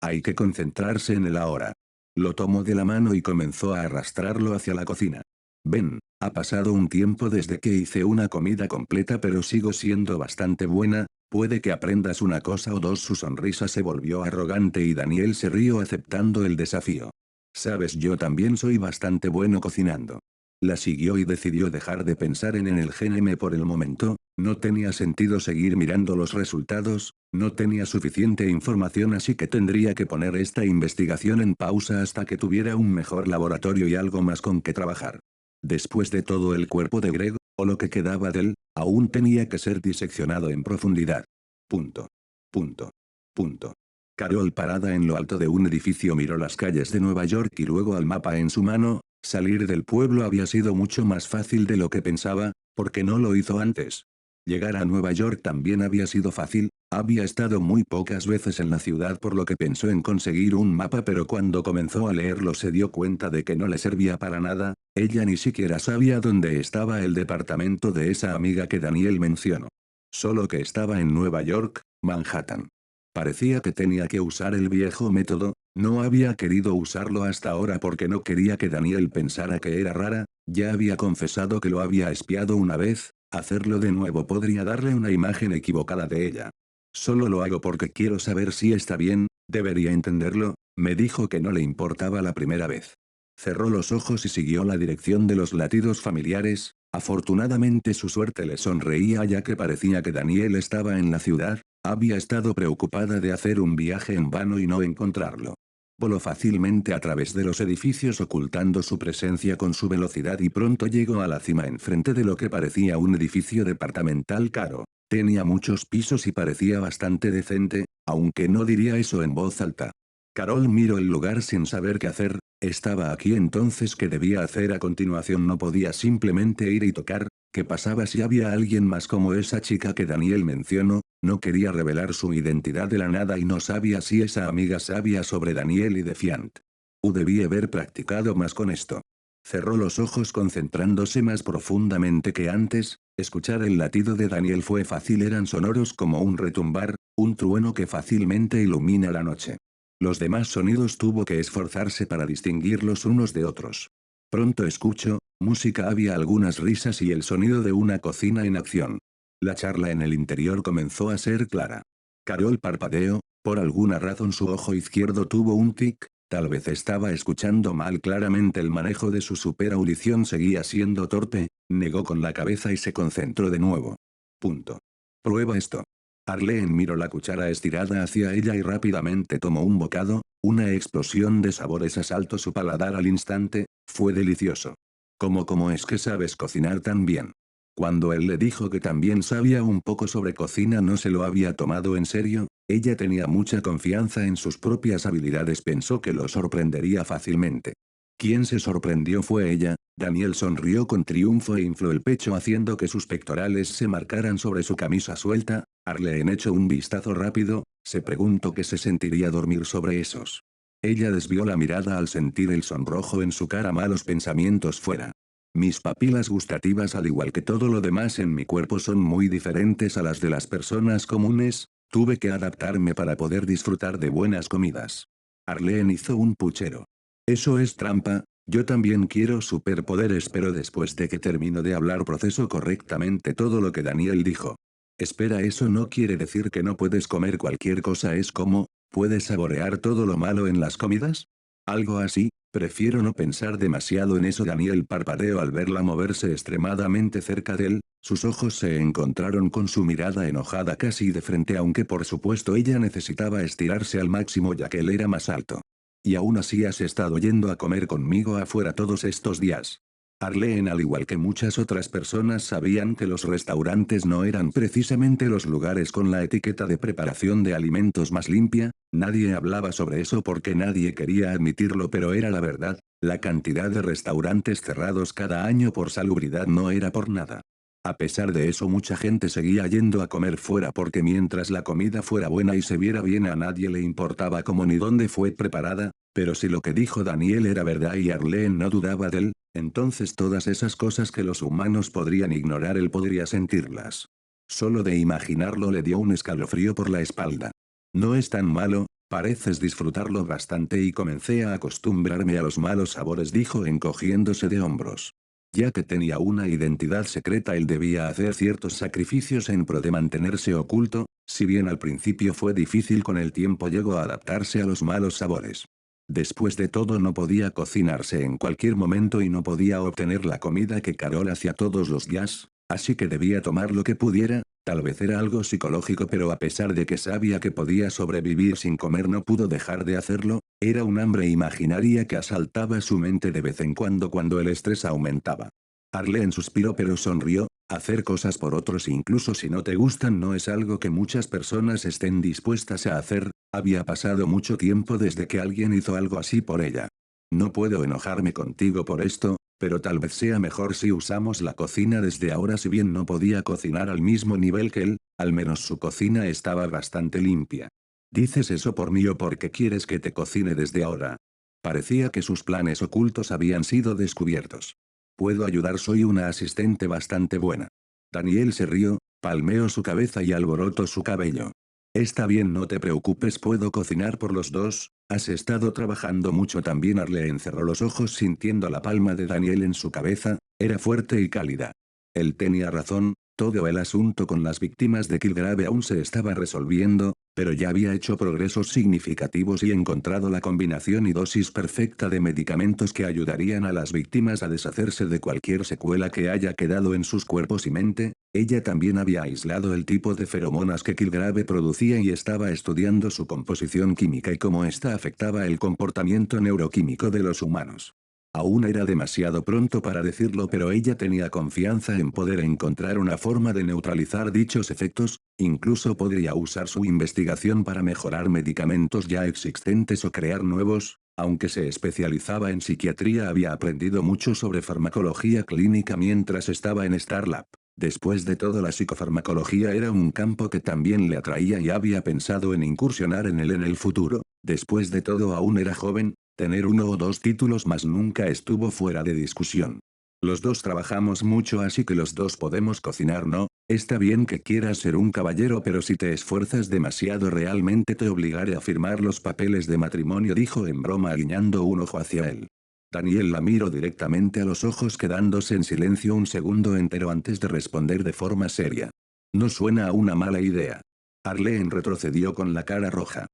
Hay que concentrarse en el ahora. Lo tomó de la mano y comenzó a arrastrarlo hacia la cocina. Ven, ha pasado un tiempo desde que hice una comida completa pero sigo siendo bastante buena, puede que aprendas una cosa o dos. Su sonrisa se volvió arrogante y Daniel se rió aceptando el desafío. Sabes, yo también soy bastante bueno cocinando. La siguió y decidió dejar de pensar en el GNM por el momento, no tenía sentido seguir mirando los resultados, no tenía suficiente información así que tendría que poner esta investigación en pausa hasta que tuviera un mejor laboratorio y algo más con que trabajar. Después de todo el cuerpo de Greg, o lo que quedaba de él, aún tenía que ser diseccionado en profundidad. Punto. Punto. Punto. Carol parada en lo alto de un edificio miró las calles de Nueva York y luego al mapa en su mano, salir del pueblo había sido mucho más fácil de lo que pensaba, porque no lo hizo antes. Llegar a Nueva York también había sido fácil, había estado muy pocas veces en la ciudad por lo que pensó en conseguir un mapa pero cuando comenzó a leerlo se dio cuenta de que no le servía para nada, ella ni siquiera sabía dónde estaba el departamento de esa amiga que Daniel mencionó. Solo que estaba en Nueva York, Manhattan. Parecía que tenía que usar el viejo método, no había querido usarlo hasta ahora porque no quería que Daniel pensara que era rara, ya había confesado que lo había espiado una vez, hacerlo de nuevo podría darle una imagen equivocada de ella. Solo lo hago porque quiero saber si está bien, debería entenderlo, me dijo que no le importaba la primera vez. Cerró los ojos y siguió la dirección de los latidos familiares, afortunadamente su suerte le sonreía ya que parecía que Daniel estaba en la ciudad, había estado preocupada de hacer un viaje en vano y no encontrarlo. Voló fácilmente a través de los edificios ocultando su presencia con su velocidad y pronto llegó a la cima enfrente de lo que parecía un edificio departamental caro. Tenía muchos pisos y parecía bastante decente, aunque no diría eso en voz alta. Carol miró el lugar sin saber qué hacer, estaba aquí entonces ¿qué debía hacer a continuación? No podía simplemente ir y tocar, ¿qué pasaba si había alguien más como esa chica que Daniel mencionó? No quería revelar su identidad de la nada y no sabía si esa amiga sabía sobre Daniel y Defiant. Debí haber practicado más con esto. Cerró los ojos concentrándose más profundamente que antes, escuchar el latido de Daniel fue fácil, eran sonoros como un retumbar, un trueno que fácilmente ilumina la noche. Los demás sonidos tuvo que esforzarse para distinguirlos unos de otros. Pronto escuchó, música, había algunas risas y el sonido de una cocina en acción. La charla en el interior comenzó a ser clara. Carol parpadeó, por alguna razón su ojo izquierdo tuvo un tic, tal vez estaba escuchando mal, claramente el manejo de su superaudición seguía siendo torpe, negó con la cabeza y se concentró de nuevo. Punto. Prueba esto. Arlene miró la cuchara estirada hacia ella y rápidamente tomó un bocado, una explosión de sabores asaltó su paladar al instante, fue delicioso. ¿Cómo es que sabes cocinar tan bien? Cuando él le dijo que también sabía un poco sobre cocina no se lo había tomado en serio, ella tenía mucha confianza en sus propias habilidades, pensó que lo sorprendería fácilmente. Quien se sorprendió fue ella. Daniel sonrió con triunfo e infló el pecho haciendo que sus pectorales se marcaran sobre su camisa suelta. Arlene echó un vistazo rápido, se preguntó qué se sentiría dormir sobre esos. Ella desvió la mirada al sentir el sonrojo en su cara, malos pensamientos fuera. Mis papilas gustativas al igual que todo lo demás en mi cuerpo son muy diferentes a las de las personas comunes, tuve que adaptarme para poder disfrutar de buenas comidas. Arlene hizo un puchero. Eso es trampa, yo también quiero superpoderes, pero después de que terminó de hablar procesó correctamente todo lo que Daniel dijo. Espera, eso no quiere decir que no puedes comer cualquier cosa, es como, ¿puedes saborear todo lo malo en las comidas? Algo así, prefiero no pensar demasiado en eso. Daniel parpadeó al verla moverse extremadamente cerca de él, sus ojos se encontraron con su mirada enojada casi de frente, aunque por supuesto ella necesitaba estirarse al máximo ya que él era más alto. Y aún así has estado yendo a comer conmigo afuera todos estos días. Arlene, al igual que muchas otras personas, sabían que los restaurantes no eran precisamente los lugares con la etiqueta de preparación de alimentos más limpia. Nadie hablaba sobre eso porque nadie quería admitirlo, pero era la verdad. La cantidad de restaurantes cerrados cada año por salubridad no era por nada. A pesar de eso, mucha gente seguía yendo a comer fuera porque mientras la comida fuera buena y se viera bien, a nadie le importaba cómo ni dónde fue preparada. Pero si lo que dijo Daniel era verdad y Arlene no dudaba de él, entonces todas esas cosas que los humanos podrían ignorar, él podría sentirlas. Solo de imaginarlo le dio un escalofrío por la espalda. No es tan malo, pareces disfrutarlo bastante y comencé a acostumbrarme a los malos sabores, dijo encogiéndose de hombros. Ya que tenía una identidad secreta, él debía hacer ciertos sacrificios en pro de mantenerse oculto. Si bien al principio fue difícil, con el tiempo llegó a adaptarse a los malos sabores. Después de todo, no podía cocinarse en cualquier momento y no podía obtener la comida que Carol hacía todos los días, así que debía tomar lo que pudiera. Tal vez era algo psicológico, pero a pesar de que sabía que podía sobrevivir sin comer, no pudo dejar de hacerlo. Era un hambre imaginaria que asaltaba su mente de vez en cuando el estrés aumentaba. Arlene suspiró pero sonrió. Hacer cosas por otros incluso si no te gustan no es algo que muchas personas estén dispuestas a hacer. Había pasado mucho tiempo desde que alguien hizo algo así por ella. No puedo enojarme contigo por esto, pero tal vez sea mejor si usamos la cocina desde ahora. Si bien no podía cocinar al mismo nivel que él, al menos su cocina estaba bastante limpia. ¿Dices eso por mí o porque quieres que te cocine desde ahora? Parecía que sus planes ocultos habían sido descubiertos. Puedo ayudar, soy una asistente bastante buena. Daniel se rió, palmeó su cabeza y alborotó su cabello. Está bien, no te preocupes, puedo cocinar por los dos. ¿Has estado trabajando mucho también? Arlene cerró los ojos sintiendo la palma de Daniel en su cabeza. Era fuerte y cálida. Él tenía razón. Todo el asunto con las víctimas de Killgrave aún se estaba resolviendo, pero ya había hecho progresos significativos y encontrado la combinación y dosis perfecta de medicamentos que ayudarían a las víctimas a deshacerse de cualquier secuela que haya quedado en sus cuerpos y mente. Ella también había aislado el tipo de feromonas que Killgrave producía y estaba estudiando su composición química y cómo ésta afectaba el comportamiento neuroquímico de los humanos. Aún era demasiado pronto para decirlo, pero ella tenía confianza en poder encontrar una forma de neutralizar dichos efectos. Incluso podría usar su investigación para mejorar medicamentos ya existentes o crear nuevos. Aunque se especializaba en psiquiatría, había aprendido mucho sobre farmacología clínica mientras estaba en Starlab. Después de todo, la psicofarmacología era un campo que también le atraía y había pensado en incursionar en él en el futuro. Después de todo, aún era joven. Tener uno o dos títulos más nunca estuvo fuera de discusión. Los dos trabajamos mucho, así que los dos podemos cocinar, ¿no? Está bien que quieras ser un caballero, pero si te esfuerzas demasiado realmente te obligaré a firmar los papeles de matrimonio, dijo en broma guiñando un ojo hacia él. Daniel la miró directamente a los ojos, quedándose en silencio un segundo entero antes de responder de forma seria. No suena a una mala idea. Arlene retrocedió con la cara roja.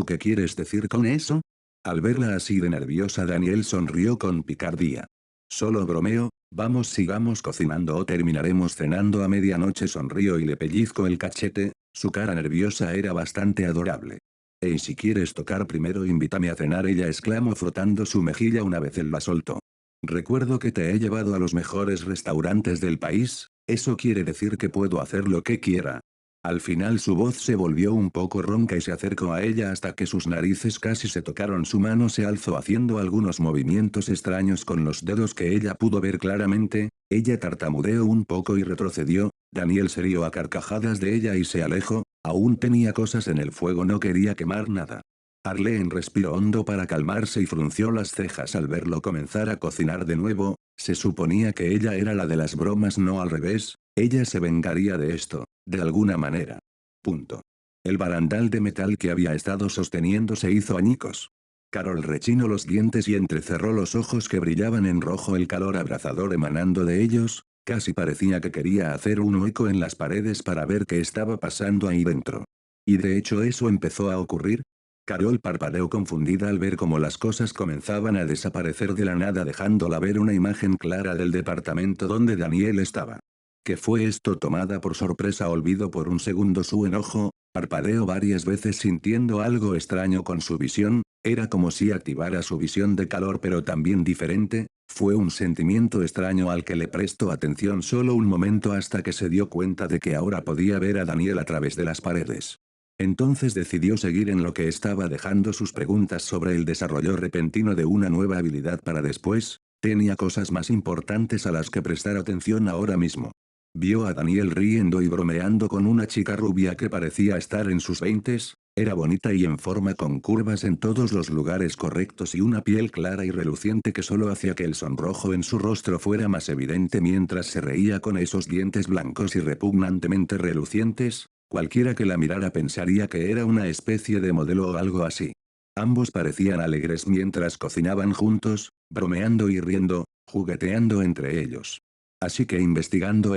¿Qué quieres decir con eso? Al verla así de nerviosa, Daniel sonrió con picardía. Solo bromeo, vamos, sigamos cocinando o terminaremos cenando a medianoche. Sonrió y le pellizcó el cachete. Su cara nerviosa era bastante adorable. Y si quieres tocar primero, invítame a cenar, ella exclamó frotando su mejilla una vez él la soltó. Recuerdo que te he llevado a los mejores restaurantes del país. ¿Eso quiere decir que puedo hacer lo que quiera? Al final su voz se volvió un poco ronca y se acercó a ella hasta que sus narices casi se tocaron. Su mano se alzó haciendo algunos movimientos extraños con los dedos que ella pudo ver claramente. Ella tartamudeó un poco y retrocedió. Daniel se rió a carcajadas de ella y se alejó. Aún tenía cosas en el fuego, no quería quemar nada. Arlene respiró hondo para calmarse y frunció las cejas al verlo comenzar a cocinar de nuevo. Se suponía que ella era la de las bromas, no al revés. Ella se vengaría de esto, de alguna manera. Punto. El barandal de metal que había estado sosteniendo se hizo añicos. Carol rechinó los dientes y entrecerró los ojos que brillaban en rojo, el calor abrasador emanando de ellos. Casi parecía que quería hacer un hueco en las paredes para ver qué estaba pasando ahí dentro. Y de hecho eso empezó a ocurrir. Carol parpadeó confundida al ver cómo las cosas comenzaban a desaparecer de la nada, dejándola ver una imagen clara del departamento donde Daniel estaba. ¿Qué fue esto? Tomada por sorpresa, olvidó por un segundo su enojo. Parpadeó varias veces sintiendo algo extraño con su visión. Era como si activara su visión de calor, pero también diferente. Fue un sentimiento extraño al que le prestó atención solo un momento hasta que se dio cuenta de que ahora podía ver a Daniel a través de las paredes. Entonces decidió seguir en lo que estaba, dejando sus preguntas sobre el desarrollo repentino de una nueva habilidad para después. Tenía cosas más importantes a las que prestar atención ahora mismo. Vio a Daniel riendo y bromeando con una chica rubia que parecía estar en sus veintes. Era bonita y en forma, con curvas en todos los lugares correctos y una piel clara y reluciente que solo hacía que el sonrojo en su rostro fuera más evidente mientras se reía con esos dientes blancos y repugnantemente relucientes. Cualquiera que la mirara pensaría que era una especie de modelo o algo así. Ambos parecían alegres mientras cocinaban juntos, bromeando y riendo, jugueteando entre ellos. Así que investigando.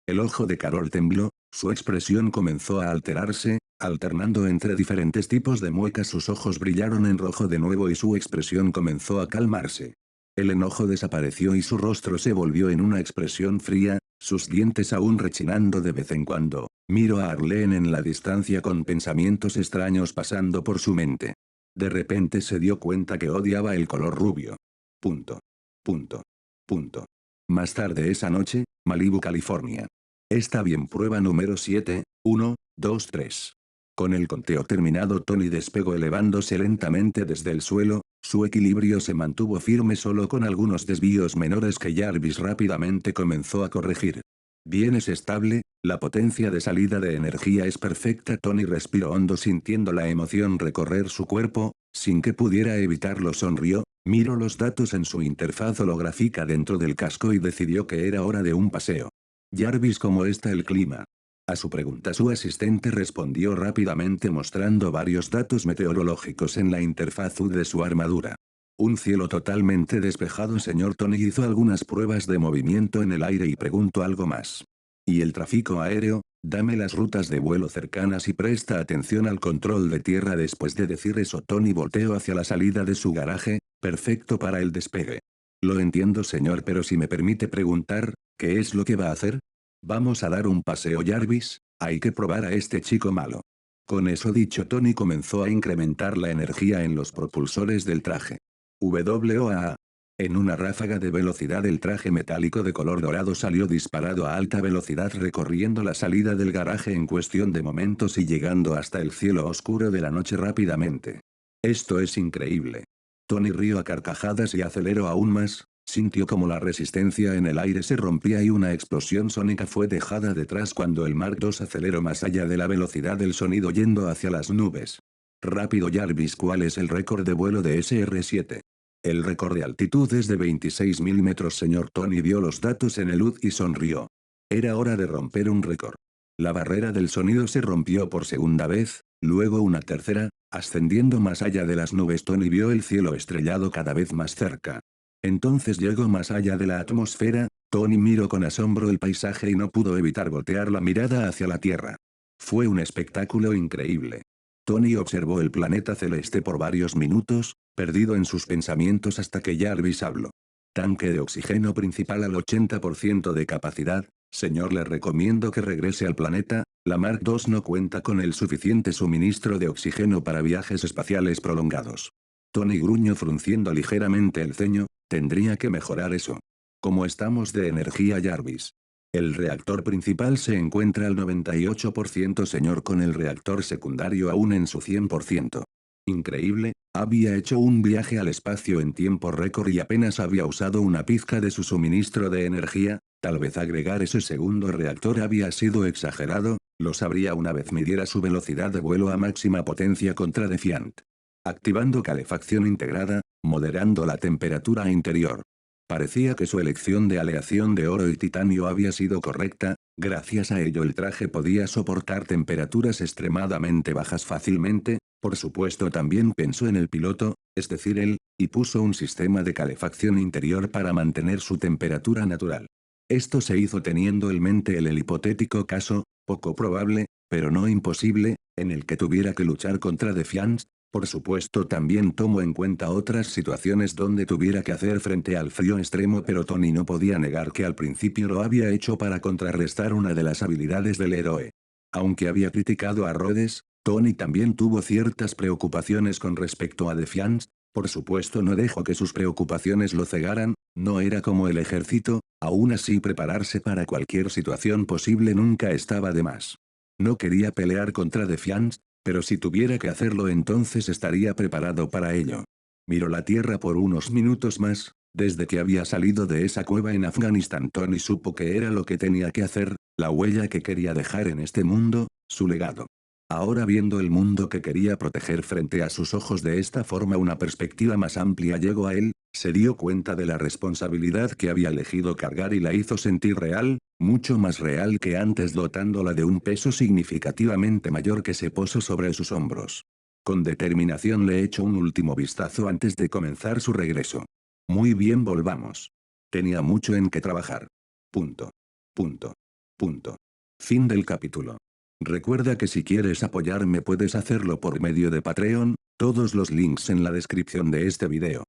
El ojo de Carol tembló, su expresión comenzó a alterarse, alternando entre diferentes tipos de muecas. Sus ojos brillaron en rojo de nuevo y su expresión comenzó a calmarse. El enojo desapareció y su rostro se volvió en una expresión fría, sus dientes aún rechinando de vez en cuando. Miró a Arlene en la distancia con pensamientos extraños pasando por su mente. De repente se dio cuenta que odiaba el color rubio. Punto. Punto. Punto. Más tarde esa noche, Malibu, California. Está bien. Prueba número 7, 1, 2, 3. Con el conteo terminado, Tony despegó elevándose lentamente desde el suelo. Su equilibrio se mantuvo firme solo con algunos desvíos menores que Jarvis rápidamente comenzó a corregir. Bien, es estable, la potencia de salida de energía es perfecta. Tony respiró hondo sintiendo la emoción recorrer su cuerpo, sin que pudiera evitarlo. Sonrió, miró los datos en su interfaz holográfica dentro del casco y decidió que era hora de un paseo. Jarvis, ¿cómo está el clima? A su pregunta su asistente respondió rápidamente mostrando varios datos meteorológicos en la interfaz de su armadura. Un cielo totalmente despejado, señor. Tony hizo algunas pruebas de movimiento en el aire y preguntó algo más. ¿Y el tráfico aéreo? Dame las rutas de vuelo cercanas y presta atención al control de tierra. Después de decir eso, Tony volteó hacia la salida de su garaje, perfecto para el despegue. Lo entiendo, señor, pero si me permite preguntar, ¿qué es lo que va a hacer? Vamos a dar un paseo, Jarvis, hay que probar a este chico malo. Con eso dicho, Tony comenzó a incrementar la energía en los propulsores del traje. WOA. En una ráfaga de velocidad, el traje metálico de color dorado salió disparado a alta velocidad, recorriendo la salida del garaje en cuestión de momentos y llegando hasta el cielo oscuro de la noche rápidamente. Esto es increíble. Tony rió a carcajadas y aceleró aún más. Sintió como la resistencia en el aire se rompía y una explosión sónica fue dejada detrás cuando el Mark II aceleró más allá de la velocidad del sonido, yendo hacia las nubes. Rápido, Jarvis, ¿cuál es el récord de vuelo de SR-7? El récord de altitud es de 26.000 metros, señor. Tony vio los datos en el HUD y sonrió. Era hora de romper un récord. La barrera del sonido se rompió por segunda vez, luego una tercera, ascendiendo más allá de las nubes. Tony vio el cielo estrellado cada vez más cerca. Entonces llegó más allá de la atmósfera. Tony miró con asombro el paisaje y no pudo evitar voltear la mirada hacia la Tierra. Fue un espectáculo increíble. Tony observó el planeta celeste por varios minutos, perdido en sus pensamientos hasta que Jarvis habló. Tanque de oxígeno principal al 80% de capacidad. Señor, le recomiendo que regrese al planeta. La Mark II no cuenta con el suficiente suministro de oxígeno para viajes espaciales prolongados. Tony gruñó frunciendo ligeramente el ceño. Tendría que mejorar eso. ¿Cómo estamos de energía, Jarvis? El reactor principal se encuentra al 98%, señor, con el reactor secundario aún en su 100%. Increíble, había hecho un viaje al espacio en tiempo récord y apenas había usado una pizca de su suministro de energía. Tal vez agregar ese segundo reactor había sido exagerado, lo sabría una vez midiera su velocidad de vuelo a máxima potencia contra Defiant. Activando calefacción integrada, moderando la temperatura interior. Parecía que su elección de aleación de oro y titanio había sido correcta. Gracias a ello el traje podía soportar temperaturas extremadamente bajas fácilmente. Por supuesto, también pensó en el piloto, es decir él, y puso un sistema de calefacción interior para mantener su temperatura natural. Esto se hizo teniendo en mente el hipotético caso, poco probable, pero no imposible, en el que tuviera que luchar contra Defiant. Por supuesto, también tomó en cuenta otras situaciones donde tuviera que hacer frente al frío extremo, pero Tony no podía negar que al principio lo había hecho para contrarrestar una de las habilidades del héroe. Aunque había criticado a Rhodes, Tony también tuvo ciertas preocupaciones con respecto a Defiance. Por supuesto no dejó que sus preocupaciones lo cegaran, no era como el ejército, aún así prepararse para cualquier situación posible nunca estaba de más. No quería pelear contra Defiance, pero si tuviera que hacerlo entonces estaría preparado para ello. Miró la tierra por unos minutos más. Desde que había salido de esa cueva en Afganistán, Tony supo que era lo que tenía que hacer, la huella que quería dejar en este mundo, su legado. Ahora viendo el mundo que quería proteger frente a sus ojos de esta forma, una perspectiva más amplia llegó a él, se dio cuenta de la responsabilidad que había elegido cargar y la hizo sentir real, mucho más real que antes, dotándola de un peso significativamente mayor que se posó sobre sus hombros. Con determinación le echó un último vistazo antes de comenzar su regreso. Muy bien, volvamos. Tenía mucho en que trabajar. Punto. Punto. Punto. Fin del capítulo. Recuerda que si quieres apoyarme puedes hacerlo por medio de Patreon, todos los links en la descripción de este video.